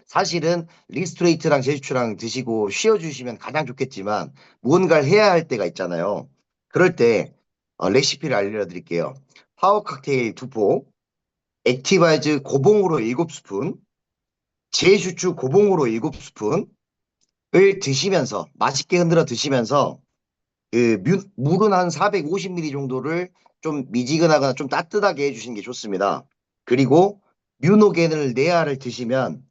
S11: 사실은 리스트레이트랑 제스처랑 드시고 쉬어주시면 가장 좋겠지만 무언가를 해야 할 때가 있잖아요. 그럴 때 레시피를 알려드릴게요. 파워 칵테일 2포, 액티바이즈 고봉으로 7스푼, 제슈추 고봉으로 7스푼을 드시면서 맛있게 흔들어 드시면서 물은 한 450ml 정도를 좀 미지근하거나 좀 따뜻하게 해주시는 게 좋습니다. 그리고 뮤노겐을 4알을 드시면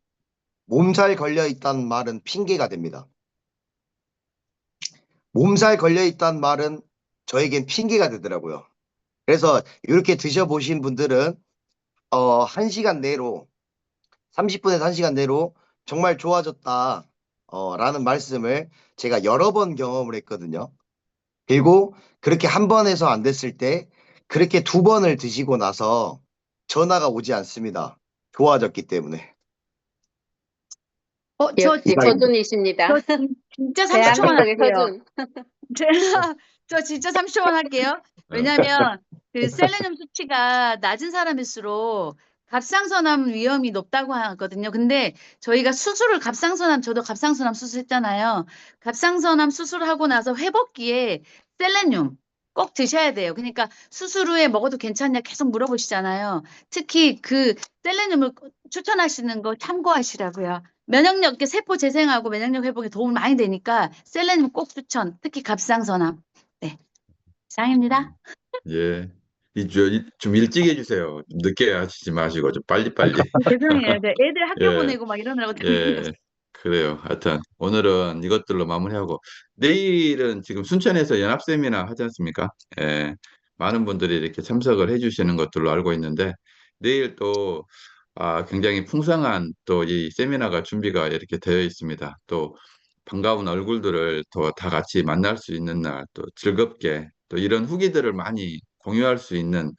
S11: 몸살 걸려 있다는 말은 핑계가 됩니다. 몸살 걸려있다는 말은 저에겐 핑계가 되더라고요. 그래서 이렇게 드셔보신 분들은 1시간 내로 30분에서 1시간 내로 정말 좋아졌다 라는 말씀을 제가 여러 번 경험을 했거든요. 그리고 그렇게 한 번에서 안 됐을 때 그렇게 2번을 드시고 나서 전화가 오지 않습니다. 좋아졌기 때문에.
S4: 역시
S11: 이상입니다.
S4: 서준이십니다.
S13: 저 진짜 30초만
S4: 대한민국의
S13: 할게요.
S4: 서준.
S13: 저 진짜 30초만 할게요. 왜냐하면 그 셀레늄 수치가 낮은 사람일수록 갑상선암 위험이 높다고 하거든요. 근데 저희가 저도 갑상선암 수술했잖아요. 갑상선암 수술하고 나서 회복기에 셀레늄 꼭 드셔야 돼요. 그러니까 수술 후에 먹어도 괜찮냐 계속 물어보시잖아요. 특히 그 셀레늄을 추천하시는 거 참고하시라고요. 면역력, 이렇게 세포 재생하고 면역력 회복에 도움이 많이 되니까 셀레늄 꼭 추천. 특히 갑상선암. 네, 이상입니다.
S2: 예. 좀 일찍 해주세요. 좀 늦게 하시지 마시고 좀 빨리빨리.
S13: 죄송해요. 네, 애들 학교
S2: 예,
S13: 보내고 막 이러느라고
S2: 예, 그래요. 하여튼 오늘은 이것들로 마무리하고 내일은 지금 순천에서 연합 세미나 하지 않습니까? 예, 많은 분들이 이렇게 참석을 해주시는 것들로 알고 있는데 내일 또 굉장히 풍성한 또 이 세미나가 준비가 이렇게 되어 있습니다. 또 반가운 얼굴들을 또 다 같이 만날 수 있는 날, 또 즐겁게 또 이런 후기들을 많이 공유할 수 있는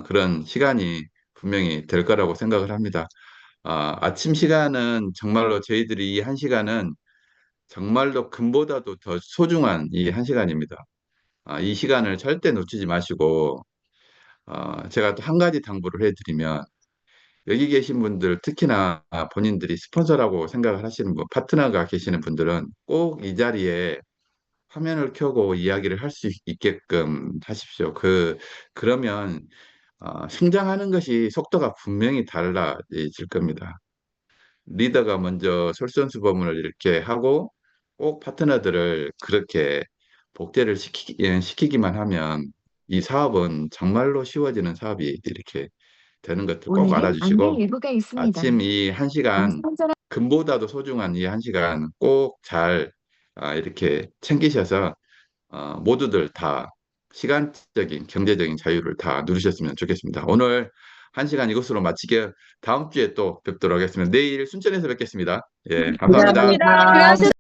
S2: 그런 시간이 분명히 될 거라고 생각을 합니다. 아침 시간은 정말로 저희들이 이 한 시간은 정말로 금보다도 더 소중한 이 한 시간입니다. 이 시간을 절대 놓치지 마시고, 제가 또 한 가지 당부를 해드리면, 여기 계신 분들, 특히나 본인들이 스폰서라고 생각을 하시는 분, 파트너가 계시는 분들은 꼭 이 자리에 화면을 켜고 이야기를 할 수 있게끔 하십시오. 그러면 성장하는 것이 속도가 분명히 달라질 겁니다. 리더가 먼저 솔선수범을 이렇게 하고 꼭 파트너들을 그렇게 복제를 시키기만 하면 이 사업은 정말로 쉬워지는 사업이 이렇게 되는 것들 꼭
S14: 오늘은 안내
S2: 알아주시고
S14: 일부가 있습니다.
S2: 아침 이 한 시간 금보다도 소중한 이 한 시간 꼭 잘 이렇게 챙기셔서 모두들 다 시간적인 경제적인 자유를 다 누리셨으면 좋겠습니다. 오늘 한 시간 이것으로 마치게 다음 주에 또 뵙도록 하겠습니다. 내일 순천에서 뵙겠습니다. 예, 감사합니다.
S13: 감사합니다.